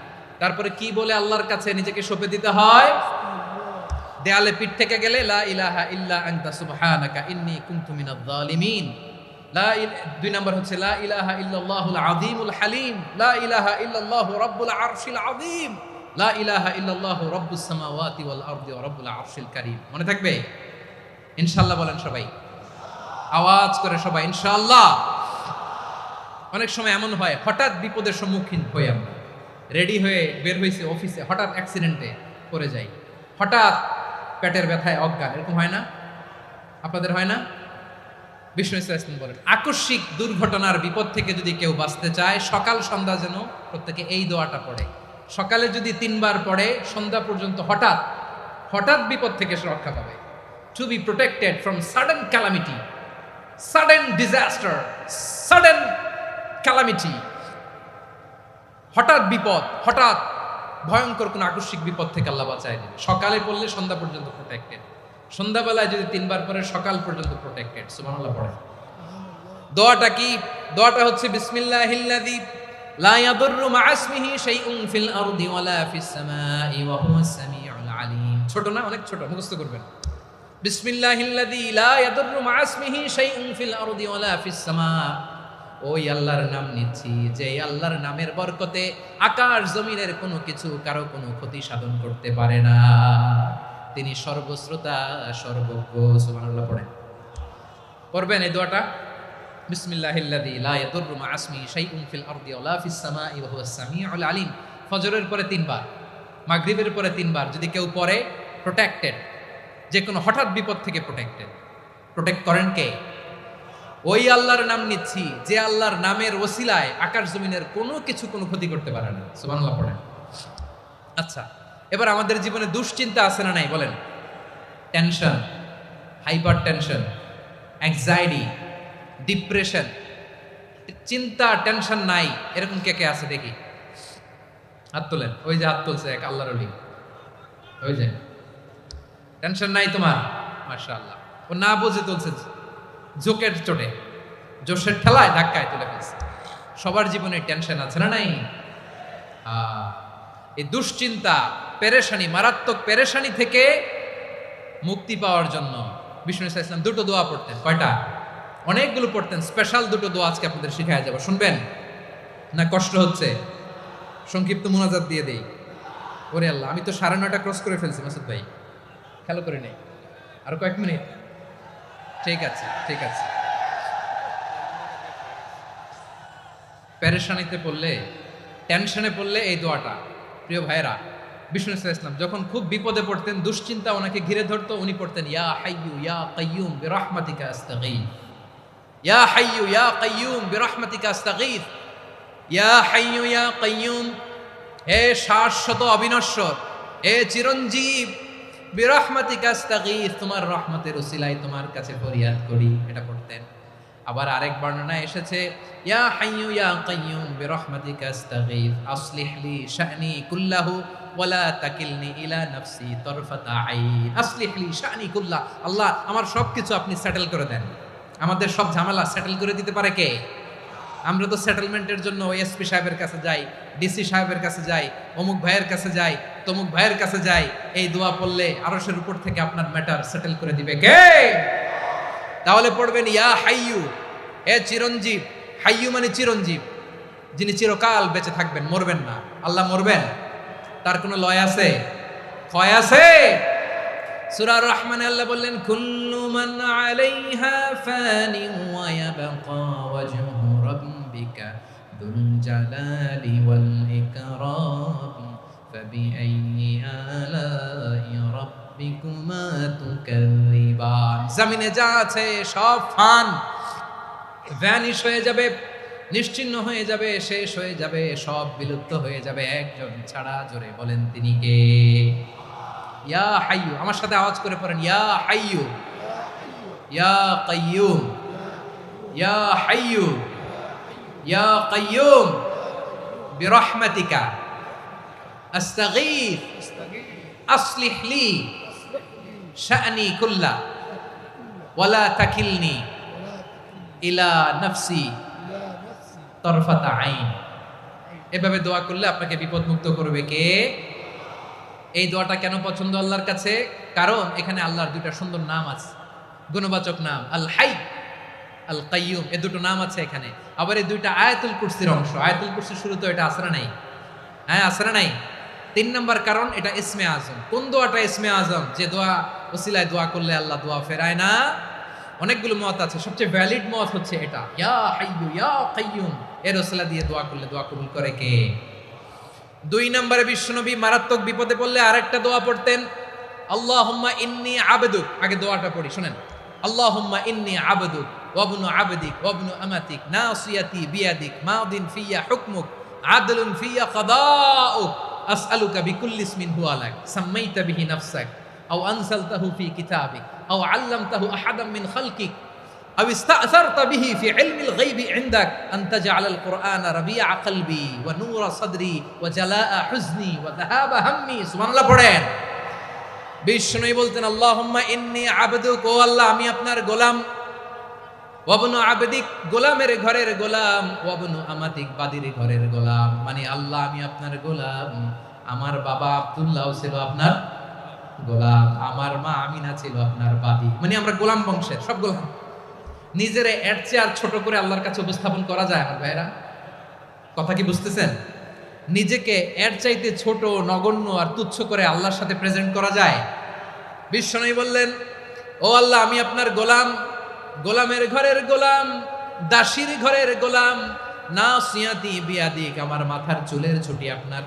তারপরে কি বলে আল্লাহর কাছে নিজেকে সঁপে দিতে হয়? দেয়ালে পিঠ থেকে গেলে লা ইলাহা ইল্লা আনতা সুবহানাকা ইন্নী কুনতু মিনাজ জালিমিন। দুই নম্বর হচ্ছে লা ইলাহা ইল্লাল্লাহুল আযীমুল হালিম, লা ইলাহা ইল্লাল্লাহু রাব্বুল আরশিল আযীম, লা ইলাহা ইল্লাল্লাহু রাব্বুস সামাওয়াতি ওয়াল আরদি ওয়া রাব্বুল আরশিল কারীম। মনে থাকবে? ইনশাআল্লাহ বলেন সবাই, আওয়াজ করে সবাই ইনশাআল্লাহ। অনেক সময় এমন হয়, হঠাৎ বিপদের সম্মুখীন হই আমরা, রেডি হয়ে বের হইছে অফিসে, হঠাৎ অ্যাক্সিডেন্টে পড়ে যাই, হঠাৎ পেটের ব্যথায় অজ্ঞান, এরকম হয় না? আপনাদের হয় না? বিষ্ণু ইসলাম বলেন, আকস্মিক দুর্ঘটনার বিপদ থেকে যদি কেউ বাঁচতে চায়, সকাল সন্ধ্যা যেন প্রত্যেকে এই দোয়াটা পড়ে। সকালে যদি 3 বার পড়ে, সন্ধ্যা পর্যন্ত হঠাৎ বিপদ থেকে সে রক্ষা পাবে। To be protected from sudden calamity, sudden disaster, sudden calamity. হঠাৎ বিপদ, হঠাৎ ভয়ঙ্কর কোন আকস্মিক বিপদ থেকে আল্লাহ বাঁচায় দেবে। সকালে পড়লে সন্ধ্যা পর্যন্ত প্রোটেক্টেড, সন্ধ্যাবেলায় যদি 3 বার পরে সকাল পর্যন্ত প্রোটেক্টেড। সুবহানাল্লাহ পড়ে। দোয়াটা কি? দোয়াটা হচ্ছে বিসমিল্লাহিল্লাযী লা ইয়াদুররু মা ইসমিহি শাইউন ফিল আরদি ওয়ালা ফিস সামাই ওয়া হুয়াস সামিউল আলিম। ছোট না? অনেক ছোট, মুখস্থ করবেন। বিসমিল্লাহিল্লাযী লা ইয়াদুররু মা ইসমিহি শাইউন ফিল আরদি ওয়ালা ফিস সামা। ওই আল্লাহর নাম নিচ্ছি, যে আল্লাহর নামের বরকতে আকাশ জমিনের কোনো কিছু কারো কোনো ক্ষতি সাধন করতে পারে না। তিনি সর্বশ্রোতা, সর্বজ্ঞ। সুবহানাল্লাহ পড়েন। পড়বেন এই দোয়াটা, বিসমিল্লাহিল্লাযী লা ইয়াদুররু মা ইসমিহি শাইউন ফিল আরদি ওয়ালা ফিস সামাই ওয়া হুয়াস সামিউল আলিম। ফজরের পরে 3 বার, মাগরিবের পরে 3 বার যদি কেউ পড়ে, প্রোটেক্টেড, যে কোনো হঠাৎ বিপদ থেকে প্রোটেক্টেড। প্রোটেক্ট করেন কে? ওই আল্লাহর নাম নিচ্ছি, যে আল্লাহর নামের ওসিলায় আকাশ জমিনের কোনো কিছু কোনো ক্ষতি করতে পারে না। সুবহানাল্লাহ পড়েন। আচ্ছা, এবার আমাদের জীবনে দুশ্চিন্তা আছে না নাই বলেন? Tension, hyper tension, anxiety, depression, চিন্তা, টেনশন নাই, এরকম কে কে আছে দেখি? হাত তোলেন। ওই যে হাত তুলছে এক আল্লাহর ওলি, ওই যে। টেনশন নাই তোমার? মাশাআল্লাহ। ও না বুঝে তুলছে, জোকের চোটে, জোশের ঠেলায় ধাক্কায় তুলে ফেলছে। সবার জীবনে টেনশন আছে না নাই? এই দুশ্চিন্তা, পেরেশানি, মারাত্মক পেরেশানি থেকে মুক্তি পাওয়ার জন্য বিষ্ণু ইসলাম 2টো দোয়া পড়তেন। কয়টা? অনেকগুলো পড়তেন। স্পেশাল 2টো দোয়া আজকে আপনাদের শিখায় যাব, শুনবেন না? কষ্ট হচ্ছে? সংক্ষিপ্ত মুনাজাত দিয়ে দেই। ওরে আল্লাহ, আমি তো 9:30 ক্রস করে ফেলছি মাসুদ ভাই, খেয়াল করে নেই। আরো কয়েক মিনিট? ঠিক আছে, ঠিক আছে। পেরেশানিতে পড়লে, টেনশনে পড়লে এই দোয়াটা, প্রিয় ভাইয়েরা, বিষ্ণু ইসলাম যখন খুব বিপদে পড়তেন, দুশ্চিন্তা ওনাকে ঘিরে ধরতো, উনি পড়তেন ইয়া হাইয়ু ইয়া কাইয়ুম বিরহমাতিকা আস্তাগীথ, ইয়া হাইয়ু ইয়া কাইয়ুম বিরহমাতিকা আস্তাগীথ, ইয়া হাইয়ু ইয়া কাইয়ুম, হে শাশ্বত অবিনশ্বর, হে চিরঞ্জীব, বিরহমাতিকা আস্তাগীথ, তোমার রহমতের উসিলায় তোমার কাছে ফরিয়াদ করি। এটা পড়তেন। আবার আরেক বর্ণনায় এসেছে ইয়া হাইয়ু ইয়া কাইয়ুম বিরহমাতিকা আস্তাগীথ আসলিহ লি শা'নি কুল্লাহু ওয়ালা তাকিলনি ইলা নাফসি তারফাতা আইন। আসলিহ লি শা'নি কুল্লাহ, আল্লাহ আমার সবকিছু আপনি সেটেল করে দেন। আমাদের সব ঝামেলা সেটেল করে দিতে পারে কে? আমরা তো সেটেলমেন্টের জন্য এসপি সাহেবের কাছে যাই, ডিসি সাহেবের কাছে যাই, অমুক ভাইয়ের কাছে যাই, তমুক ভাইয়ের কাছে যাই। এই দোয়া পড়লে আরশের উপর থেকে আপনার ম্যাটার সেটেল করে দিবে কে? তাহলে পড়বেন ইয়া হাইয়ু, এ চিরঞ্জীব। হাইয়ু মানে চিরঞ্জীব, যিনি চিরকাল বেঁচে থাকবেন, মরবেন না। আল্লাহ মরবেন? তার কোনো লয় আছে? ক্ষয় আছে? সূরা রহমানে আল্লাহ বললেন কুল্লু মান আলাইহা ফানি ওয়া ইয়াবকা ওয়াজহু রাব্বিকা যুল জালালি ওয়াল ইকরাম ফাবিআইয়ি আলাই রাব্বিকুমা তুকাযিবান। জমিনে যা আছে সব ফান, ভ্যানিশ হয়ে যাবে, নিশ্চিহ্ন হয়ে যাবে, শেষ হয়ে যাবে, সব বিলুপ্ত হয়ে যাবে, একজন ছাড়া। জোরে বলেন তিনি কে? ইয়া হাইয়ু। আমার সাথে আওয়াজ করে পড়েন ইয়া হাইয়ু, ইয়া কাইয়ুম, ইয়া হাইয়ু, ইয়া কাইয়ুম বিরহমাতিকা আস্তাগীথ আসলিহ লি শা'নি কুল্লা ওয়ালা তাকিলনি ইলা নাফসি তরফাতা আইন। এভাবে দোয়া করলে আপনাকে বিপদ মুক্ত করবে কে? এই দোয়াটা কেন পছন্দ আল্লাহর কাছে? কারণ এখানে আল্লাহর দুইটা সুন্দর নাম আছে, গুণবাচক নাম, আল হাই, আল কাইয়ুম। এই দুটো নাম আছে এখানে। আবার এই দুইটা আয়াতুল কুরসির অংশ। আয়াতুল কুরসির শুরুতে এটা আসরা নাই? হ্যাঁ, আসরা নাই। 3 নম্বর কারণ এটা ইসমে আজম। কোন দোয়াটা ইসমে আজম? যে দোয়া ওসিলায় দোয়া করলে আল্লাহ দোয়া ফেরায় না। অনেকগুলো মত আছে, সবচেয়ে ভ্যালিড মত হচ্ছে এটা, ইয়া হাইয়ু ইয়া কাইয়ুম। এর ওসিলা দিয়ে দোয়া করলে দোয়া কবুল করে কে? 2 নম্বরে বিশ্বনবী মারাত্মক বিপদে পড়লে আরেকটা দোয়া পড়তেন, আল্লাহুম্মা ইন্নী আবদুক। আগে দোয়াটা পড়ি, শুনেন। আল্লাহুম্মা ইন্নী আবদুক ওয়া ইবনু আবদিক ওয়া ইবনু আমাতিক নাসিয়াতি বিয়াদিক মাদিন ফিয়া হুকমুক আদলুন ফিয়া কাদাউক আসআলুকা বিকুল্লি ইসমিন হুয়া লাক সাম্মাইতা বিহি নাফসাক আও আনসালতাহু ফি কিতাবিক আও আল্লামতাহু আহাদাম মিন খালকিক أو استأثرت به في علم الغيب عندك أن تجعل القرآن ربيع قلبي ونور صدري وجلاء حزني وذهاب همي। সুবহান আল্লাহ পড়েন। বিষ্ণু বলতেন আল্লাহুম্মা ইন্নী আবদুক, ও আল্লাহ আমি আপনার গোলাম, ওয়াবনু আবদিক গোলামের ঘরের গোলাম, ওয়াবনু আমাতিক বাদির ঘরের গোলাম। মানে আল্লাহ আমি আপনার গোলাম। আমার বাবা আব্দুল্লাহ ছিল আপনার গোলাম, আমার মা আমিনা ছিল আপনার বাদী। মানে আমরা গোলাম বংশের, সব গোলাম। নিজের এর চেয়ে আর ছোট করে আল্লাহর কাছে উপস্থাপন করা যায় আমার ভাইরা? কথা কি বুঝতেছেন? নিজেকে এর চাইতে ছোট, নগণ্য আর তুচ্ছ করে আল্লাহর সাথে প্রেজেন্ট করা যায়? বিশ্বনবী বললেন, ও আল্লাহ আমি আপনার গোলাম, গোলামের ঘরের গোলাম, দাসীর ঘরের গোলাম। নাসিয়াতি বিয়াদিক, আমার মাথার চুলের ছুটি আপনার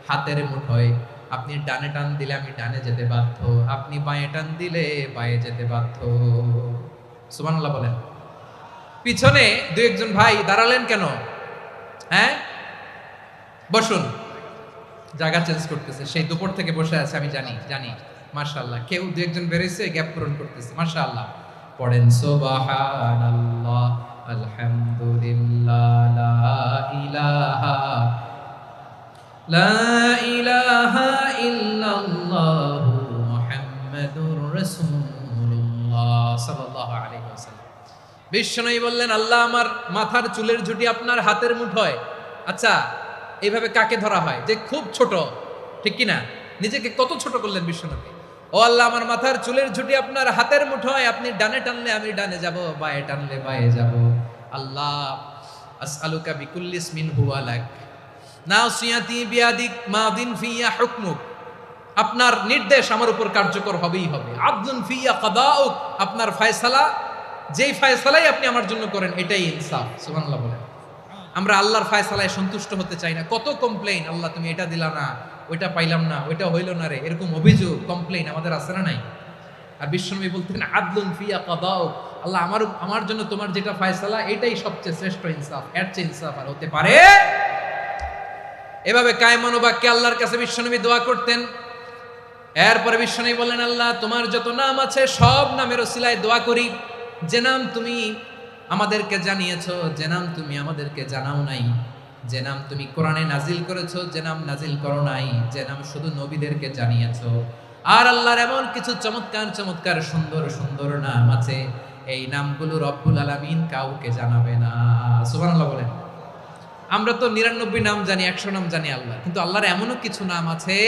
হাতের মুঠোয়। আপনি ডানে টান দিলে আমি ডানে যেতে বাধ্য, আপনি বাঁয়ে টান দিলে বাঁয়ে যেতে বাধ্য। সুবহানাল্লাহ বলেন। পিছনে 2-1 ভাই দাঁড়ালেন কেন? হ্যাঁ, বসুন। জায়গা চেঞ্জ করতেছে, সেই দুপুর থেকে বসে আছে আমি জানি। মাশাআল্লাহ, কেউ 2-1 বেরিয়েছে, গ্যাপ পূরণ করতেছে। মাশাআল্লাহ। পড়েন সুবহানাল্লাহ আলহামদুলিল্লাহ লা ইলাহা ইল্লাল্লাহু মুহাম্মাদুর রাসূলুল্লাহ সাল্লাল্লাহু আলাইহি ওয়াসাল্লাম। বিশ্বনবী বললেন, আল্লাহ আমার মাথার চুলের ঝুঁটি আপনার হাতের মুঠোয়। আচ্ছা, এইভাবে কাকে ধরা হয়? যে খুব ছোট, ঠিক কি না? নিজেকে কত ছোট করলেন বিশ্বনবী। ও আল্লাহ আমার মাথার চুলের ঝুঁটি আপনার হাতের মুঠোয়, আপনি ডানে টানলে আমি ডানে যাব, বাঁয়ে টানলে বাঁয়ে যাব। আল্লাহ আসআলুকা বিকুল্লি ইসমিন হুয়া লাক নাসিয়াতি বিয়াদিক মাদিন ফিয়া হুকমুক, আপনার নির্দেশ আমার উপর কার্যকর হবেই হবে। আদলুন ফিয়া কাদাউক, আপনার ফয়সালা, যেই ফয়সালাই আপনি আমার জন্য করেন এটাই ইনসাফ। সুবহানাল্লাহ বলেন। আমরা আল্লাহর ফয়সালায় সন্তুষ্ট হতে চাই না। কত কমপ্লেইন, আল্লাহ তুমি এটা দিলা না, ওইটা পাইলাম না, ওইটা হইল না রে, এরকম অভিযোগ, কমপ্লেইন আমাদের আছে না নাই? আর বিশ্বনবী বলতেন আদলুন ফিয়া কাদাউক, আল্লাহ আমার জন্য তোমার যেটা ফয়সালা এটাই সবচেয়ে শ্রেষ্ঠ ইনসাফ, এর চেয়ে ইনসাফ আর হতে পারে? এভাবে কায়মনোবাক্যে আল্লাহর কাছে বিশ্বনবী দোয়া করতেন। এরপরে বিশ্বনবী বললেন, আল্লাহ তোমার যত নাম আছে সব নামের ওসিলায় দোয়া করি। যে নাম তুমি আমাদেরকে জানিয়েছো, যে নাম তুমি আমাদেরকে জানাও নাই, যে নাম তুমি কোরআনে নাজিল করেছো, যে নাম নাজিল করো নাই, যে নাম শুধু নবীদেরকে জানিয়েছো। আর আল্লাহর এমন কিছু চমৎকার চমৎকার সুন্দর সুন্দর নাম আছে, এই নামগুলো রব্বুল আলামিন কাউকে জানাবে না। সুবহানাল্লাহ বলেন। আমরা তো 99 নাম জানি, 100 নাম জানি আল্লাহ, কিন্তু আল্লাহর এমনও কিছু নাম আছে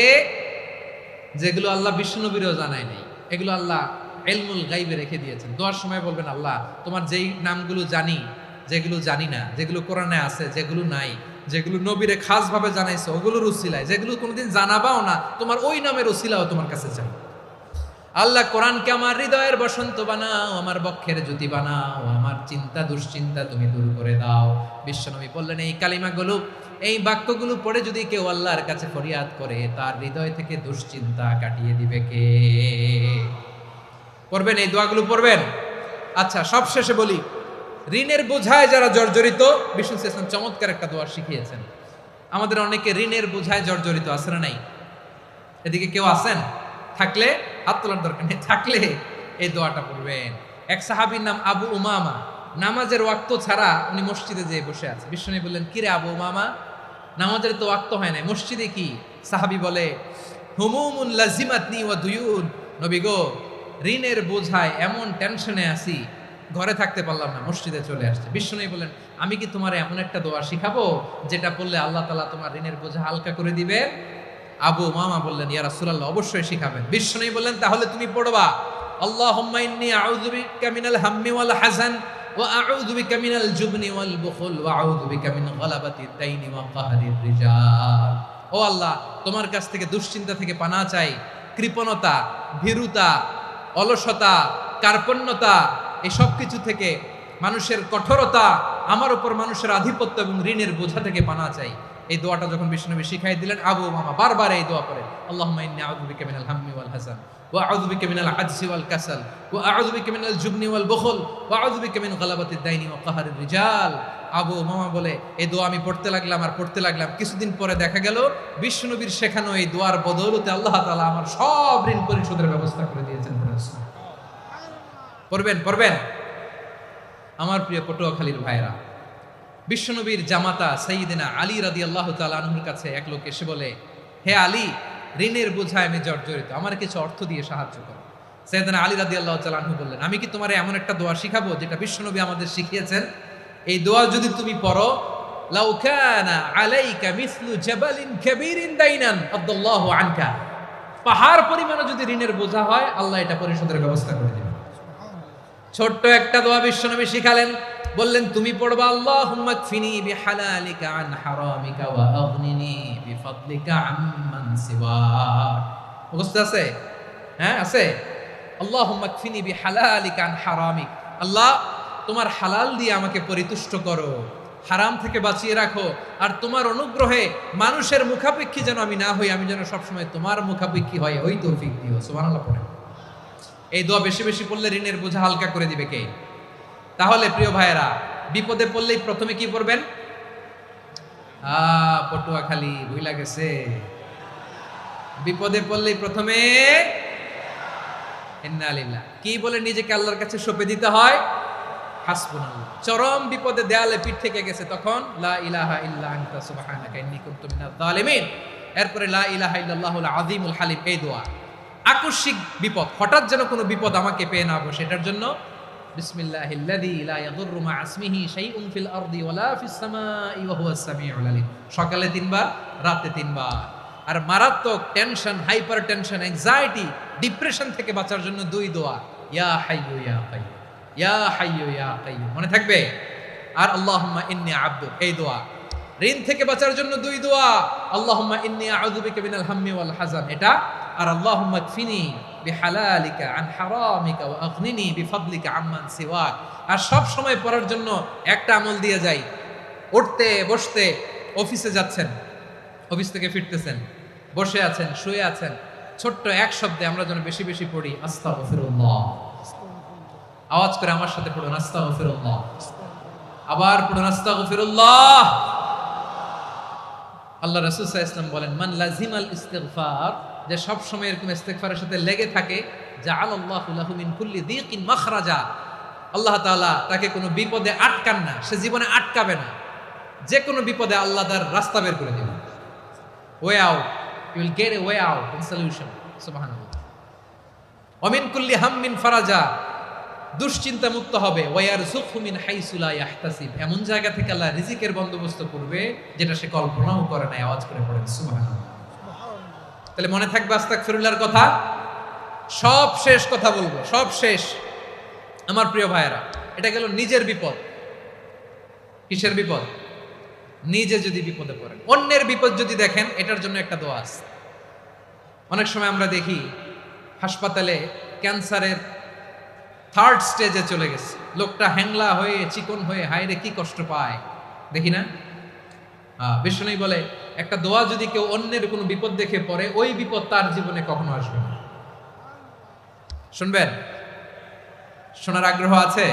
যেগুলো আল্লাহ বিশ্বনবীরও জানায় নাই। এগুলো আল্লাহ ইলমুল গাইবে রেখে দিয়েছেন। দোয়ার সময় বলবেন, আল্লাহ তোমার যেই নামগুলো জানি, যেগুলো জানি না, যেগুলো কোরআনে আছে, যেগুলো নাই, যেগুলো নবীরে খাস ভাবে জানাইছো ওগুলোর উসিলায়, যেগুলো কোনোদিন জানাবাও না তোমার ওই নামের উসিলাও তোমার কাছে চাই। আল্লাহ কোরআনকে আমার হৃদয়ের বসন্ত বানাও, আমার বক্ষের জ্যোতি বানাও, আমার চিন্তা দুশ্চিন্তা তুমি দূর করে দাও। বিশ্বনবী বললেন, এই কালিমাগুলো, এই বাক্যগুলো পড়ে যদি কেউ আল্লাহর কাছে ফরিয়াদ করে, তার হৃদয় থেকে দুশ্চিন্তা কাটিয়ে দিবে কে? পড়বেন, এই দোয়াগুলো পড়বেন। আচ্ছা, সব শেষে বলি, ঋণের বোঝায় যারা জর্জরিত, বিষ্ণু ইসলাম চমৎকার একটা দোয়া শিখিয়েছেন। আমাদের অনেকে ঋণের বোঝায় জর্জরিত, আছে না নাই? এদিকে কেউ আছেন? থাকলে হাত তোলার দরকার নেই, থাকলে এই দোয়াটা পড়বেন। এক সাহাবীর নাম আবু উমামা, নামাজের ওয়াক্ত ছাড়া উনি মসজিদে যেয়ে বসে আছে। বিশ্বনবী বললেন, কিরে আবু উমামা, নামাজের তো ওয়াক্ত হয় না, মসজিদে কি? সাহাবী বলে, হুমুমুন লাজিমাতনি ওয়া দুয়ুন, নবী গো, ঋণের বোঝায় এমন টেনশনে আছি, ঘরে থাকতে পারলাম না, মসজিদে চলে আসছে। বিশ্বনবী বললেন, আমি কি তোমার এমন একটা দোয়া শিখাবো যেটা পড়লে আল্লাহ তাআলা তোমার ঋণের বোঝা হালকা করে দিবে? আবু উমামা বললেন, ইয়া রাসূলুল্লাহ, অবশ্যই শিখাবেন। বিশ্বনবী বললেন, তাহলে তুমি পড়বা, আল্লাহুম্মা ইন্নী আউযু বিকা মিনাল হাম্মি ওয়াল হাযান ওয়া আউযু বিকা মিনাল জুবনি ওয়াল বুখল ওয়া আউযু বিকা মিন গালাবাতিদ দাইনি ওয়া কাহরির রিজাল। ও আল্লাহ, তোমার কাছ থেকে দুশ্চিন্তা থেকে পানাহ চাই, কৃপণতা, ভীরুতা, অলসতা, কার্পণ্যতা, এই সব কিছু থেকে, মানুষের কঠোরতা, আমার উপর মানুষের আধিপত্য এবং ঋণের বোঝা থেকে পানাহ চাই। এই দোয়াটা যখন বিশ্বনবী শিখাই দিলেন, আবু উমামা বারবার এই দোয়া পড়েন, আল্লাহুম্মা ইন্নী আউযু বিকা মিনাল হাম্মি ওয়াল হাযান ওয়া আউযু বিকা মিনাল আজজি ওয়াল কাসাল ওয়া আউযু বিকা মিনাল জুবনি ওয়াল বুখল ওয়া আউযু বিকা মিন গালাবাতিদ দাইনি ওয়া কাহরির রিজাল। আবু উমামা বলে, এই দোয়া আমি পড়তে লাগলাম আর পড়তে লাগলাম, কিছুদিন পরে দেখা গেল বিশ্বনবীর শেখানো এই দোয়ার বদৌলতে আল্লাহ তাআলা আমার সব ঋণ পরিশোধের ব্যবস্থা করে দিয়েছেন। পড়বেন, পড়বেন। আমার প্রিয় পটুয়াখালীর ভাইরা, বিশ্বনবীর জামাতা সাইয়্যিদিনা আলী রাদিয়াল্লাহু তাআলা আনহুর কাছে এক লোক এসে বলে, হে আলী, ঋণের বোঝায় আমি জর্জরিত, আমার কিছু অর্থ দিয়ে সাহায্য করো। সাইয়্যিদিনা আলী রাদিয়াল্লাহু তাআলা আনহু বললেন, আমি কি তোমার এমন একটা দোয়া শিখাবো যেটা বিশ্বনবী আমাদের শিখিয়েছেন? এই দোয়া যদি তুমি পড়ো, লাউ কানা আলাইকা মিসলু জাবালিন কাবীরিন দাইনান আদাল্লাহু আনকা, পাহাড় পরিমাণে যদি ঋণের বোঝা হয়, আল্লাহ এটা পরিশোধের ব্যবস্থা করে দিবেন। ছোট্ট একটা দোয়া বিশ্বনবী শিখালেন, বললেন, তুমি পড়বা, আল্লাহুম্মা কফিনি বিহালালিকা আন হারামিকা ওয়া আগনিনি বিফাদলিকা আম্মান সিওয়াক। মুখস্থ আছে? হ্যাঁ, আছে। আল্লাহুম্মা কফিনি বিহালালিকা আন হারামিক, আল্লাহ তোমার হালাল দিয়ে আমাকে পরিতুষ্ট করো, হারাম থেকে বাঁচিয়ে রাখো, আর তোমার অনুগ্রহে মানুষের মুখাপেক্ষী যেন আমি না হই, আমি যেন সবসময় তোমার মুখাপেক্ষী হয়, ওই তৌফিক দিও। সুবহানাল্লাহ পড়ে। এই দোয়া বেশি বেশি পড়লে ঋণের বোঝা হালকা করে দিবে কে? তাহলে প্রিয় ভাইয়েরা, বিপদে পড়লেই প্রথমে কি পড়বেন? পটুয়াখালী ভুইলা গেছে, বিপদে পড়লেই প্রথমে ইন্না লিল্লাহ কি বলে নিজেকে আল্লাহর কাছে সঁপে দিতে হয়? হাসবুনাল্লাহ। চরম বিপদে দেয়ালে পিঠ থেকে গেছে, তখন লা ইলাহা ইল্লা আনতা সুবহানাকা ইন্নী কুনতু মিনাজ জালিমিন। এরপরে লা ইলাহা ইল্লাল্লাহুল আযীমুল হালিম, এই দোয়া। আকস্মিক বিপদ, হঠাৎ যেন কোনো বিপদ আমাকে পেয়ে না বসে, এটার জন্য বিসমিল্লাহিল্লাযী লা ইয়াদুররু মা ইসমিহি শাইউন ফিল আরদি ওয়ালা ফিস সামাই ওয়া হুয়াস সামিউল আলীম। সকালে 3 বার, রাতে 3 বার। আর মারাত্মক tension, hyper tension, anxiety, depression থেকে বাঁচার জন্য 2 দোয়া, ইয়া হাইয়্যু ইয়া কাইয়্যুম, ইয়া হাইয়্যু ইয়া কাইয়্যুম, মনে থাকবে? আর আল্লাহুম্মা ইন্নী আবদুক, এই দোয়া। ঋণ থেকে বাঁচার জন্য 2 দোয়া, আল্লাহুম্মা ইন্নী আউযু বিকা মিনাল হাম্মি ওয়াল হাযান, এটা। আর আল্লাহুম্মা কফিনি বিহালালিকা আন হারামিকা ওয়া আগনিনি বিফাদলিকা আম্মান সিওয়াক। আর সব সময় পড়ার জন্য একটা আমল দিয়ে যাই, উঠতে বসতে, অফিসে যাচ্ছেন, অফিস থেকে ফিরতেছেন, বসে আছেন, শুয়ে আছেন, ছোট্ট এক শব্দে আমরা যেন বেশি বেশি পড়ি, আস্তাগফিরুল্লাহ। আওয়াজ করে আমার সাথে পড়ুন, আস্তাগফিরুল্লাহ। আবার পড়ুন, আস্তাগফিরুল্লাহ। আল্লাহ রাসূল সাল্লাল্লাহু আলাইহি ওয়াসাল্লাম বলেন, মান লাজিমাল ইস্তিগফার, যে সব সময় এরকম ইস্তিগফারের সাথে লেগে থাকে, জাআলাল্লাহু লাহু মিন কুল্লি দীকিন মাখরাজা, আল্লাহ তাআলা তাকে কোনো বিপদে আটকান না, সে জীবনে আটকাবে না, যে কোনো বিপদে আল্লাহ তার রাস্তা বের করে দিবেন। Way out, you will get a way out and solution. সুবহানাল্লাহ। ওয়া মিন কুল্লি হাম্মিন ফারাজা, দুশ্চিন্তা মুক্ত হবে, ওয়ারযুকহু মিন হাইসু লা ইয়াহতাসিব, এমন জায়গা থেকে আল্লাহ রিজিকের বন্দোবস্ত করবে যেটা সে কল্পনাও করে না। আওয়াজ করে পড়েন সুবহানাল্লাহ। তাহলে মনে থাকবে আস্তাগফিরুল্লাহর কথা। সব শেষ কথা বলবো, সব শেষ আমার প্রিয় ভাইয়েরা। এটা গেল নিজের বিপদ। কিসের বিপদ? নিজে যদি বিপদে পড়েন। অন্যের বিপদ যদি দেখেন, এটার জন্য একটা দোয়া আছে। অনেক সময় আমরা দেখি হাসপাতালে ক্যান্সারের 3rd স্টেজে চলে গেছে, লোকটা হ্যাংলা হয়ে চিকন হয়ে হায়রে কি কষ্ট পায়, দেখি না? বিষ্ণু বলে একটা দোয়া যদি কেউ অন্যের কোনো বিপদ দেখে পড়ে, ওই বিপদ তার জীবনে কখনো আসবে না। শুনবেন? শোনার আগ্রহ আছে?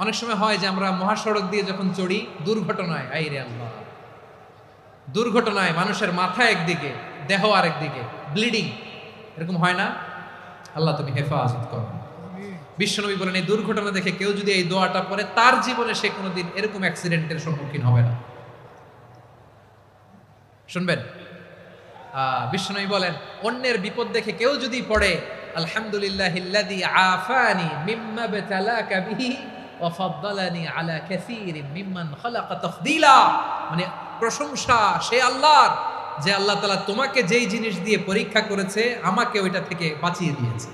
অনেক সময় হয় যে আমরা মহাসড়ক দিয়ে যখন চড়ি, দুর্ঘটনায়, আইরে আল্লাহ, দুর্ঘটনায় মানুষের মাথা একদিকে, দেহ আরেকদিকে, ব্লিডিং, এরকম হয় না? আল্লাহ তুমি হেফাজত করো। বিশ্বনবী বলেন এই দুর্ঘটনা দেখে কেউ যদি এই দোয়াটা পড়ে, তার জীবনে সে কোনোদিন এরকম অ্যাক্সিডেন্টের সম্মুখীন হবে না। শুনবেন? বিশ্বনবী বলেন অন্যের বিপদ দেখে কেউ যদি পড়ে, আলহামদুলিল্লাহিল্লাযী আফানি মিম্মা বতালাকা বিহি ওয়া ফাদ্দালানি আলা কাসীরিন মিম্মান খালাকা তাফদীলা, মানে প্রশংসা সে আল্লাহর, যে আল্লাহ তাআলা তোমাকে যেই জিনিস দিয়ে পরীক্ষা করেছে, আমাকে ওইটা থেকে বাঁচিয়ে দিয়েছে।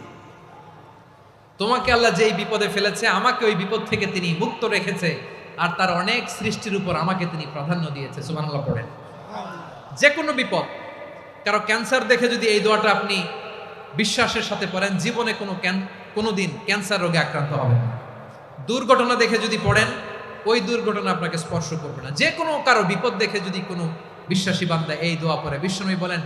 তোমাকে আল্লাহ যেই বিপদে ফেলেছে, আমাকে ওই বিপদ থেকে তিনি মুক্ত রেখেছে, আর তার অনেক সৃষ্টির উপর আমাকে তিনি প্রাধান্য দিয়েছে। সুবহানাল্লাহ পড়েন। যে কোনো বিপদ, কারো ক্যান্সার দেখে যদি এই দোয়াটা আপনি বিশ্বাসের সাথে পড়েন, জীবনে কোনোদিন ক্যান্সার রোগে আক্রান্ত হবেন না। দুর্ঘটনা দেখে যদি পড়েন, ওই দুর্ঘটনা আপনাকে স্পর্শ করবে না। যে কোনো কারো বিপদ দেখে যদি কোনো বিশ্বাসী বান্দা এই দোয়া পড়ে, বিশ্বনবী বলেন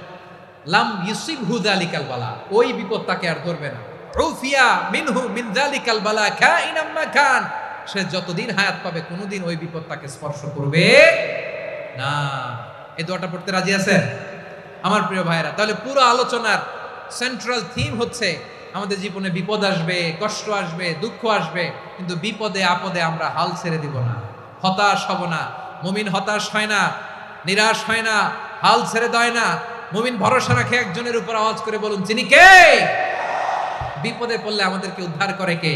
লাম ইউসিবহু যালিকাল বালা, ওই বিপদ তাকে আর ধরবে না। উফিয়া মিনহু মিন যালিকাল বালা কাইনাম মা কান, সে যতদিন হায়াত পাবে কোনোদিন ওই বিপদ তাকে স্পর্শ করবে না। এই দোয়াটা পড়তে রাজি আছেন আমার প্রিয় ভাইয়েরা? তাহলে পুরো আলোচনার সেন্ট্রাল থিম হচ্ছে আমাদের জীবনে বিপদ আসবে, কষ্ট আসবে, দুঃখ আসবে, কিন্তু বিপদে আপদে আমরা হাল ছেড়ে দিব না, হতাশ হব না। মুমিন হতাশ হয় না, নিরাশ হয় না, হাল ছেড়ে দেয় না। মুমিন ভরসা রাখে একজনের উপর। আওয়াজ করে বলুন, যিনি কে? বিপদে পড়লে আমাদেরকে উদ্ধার করে কে?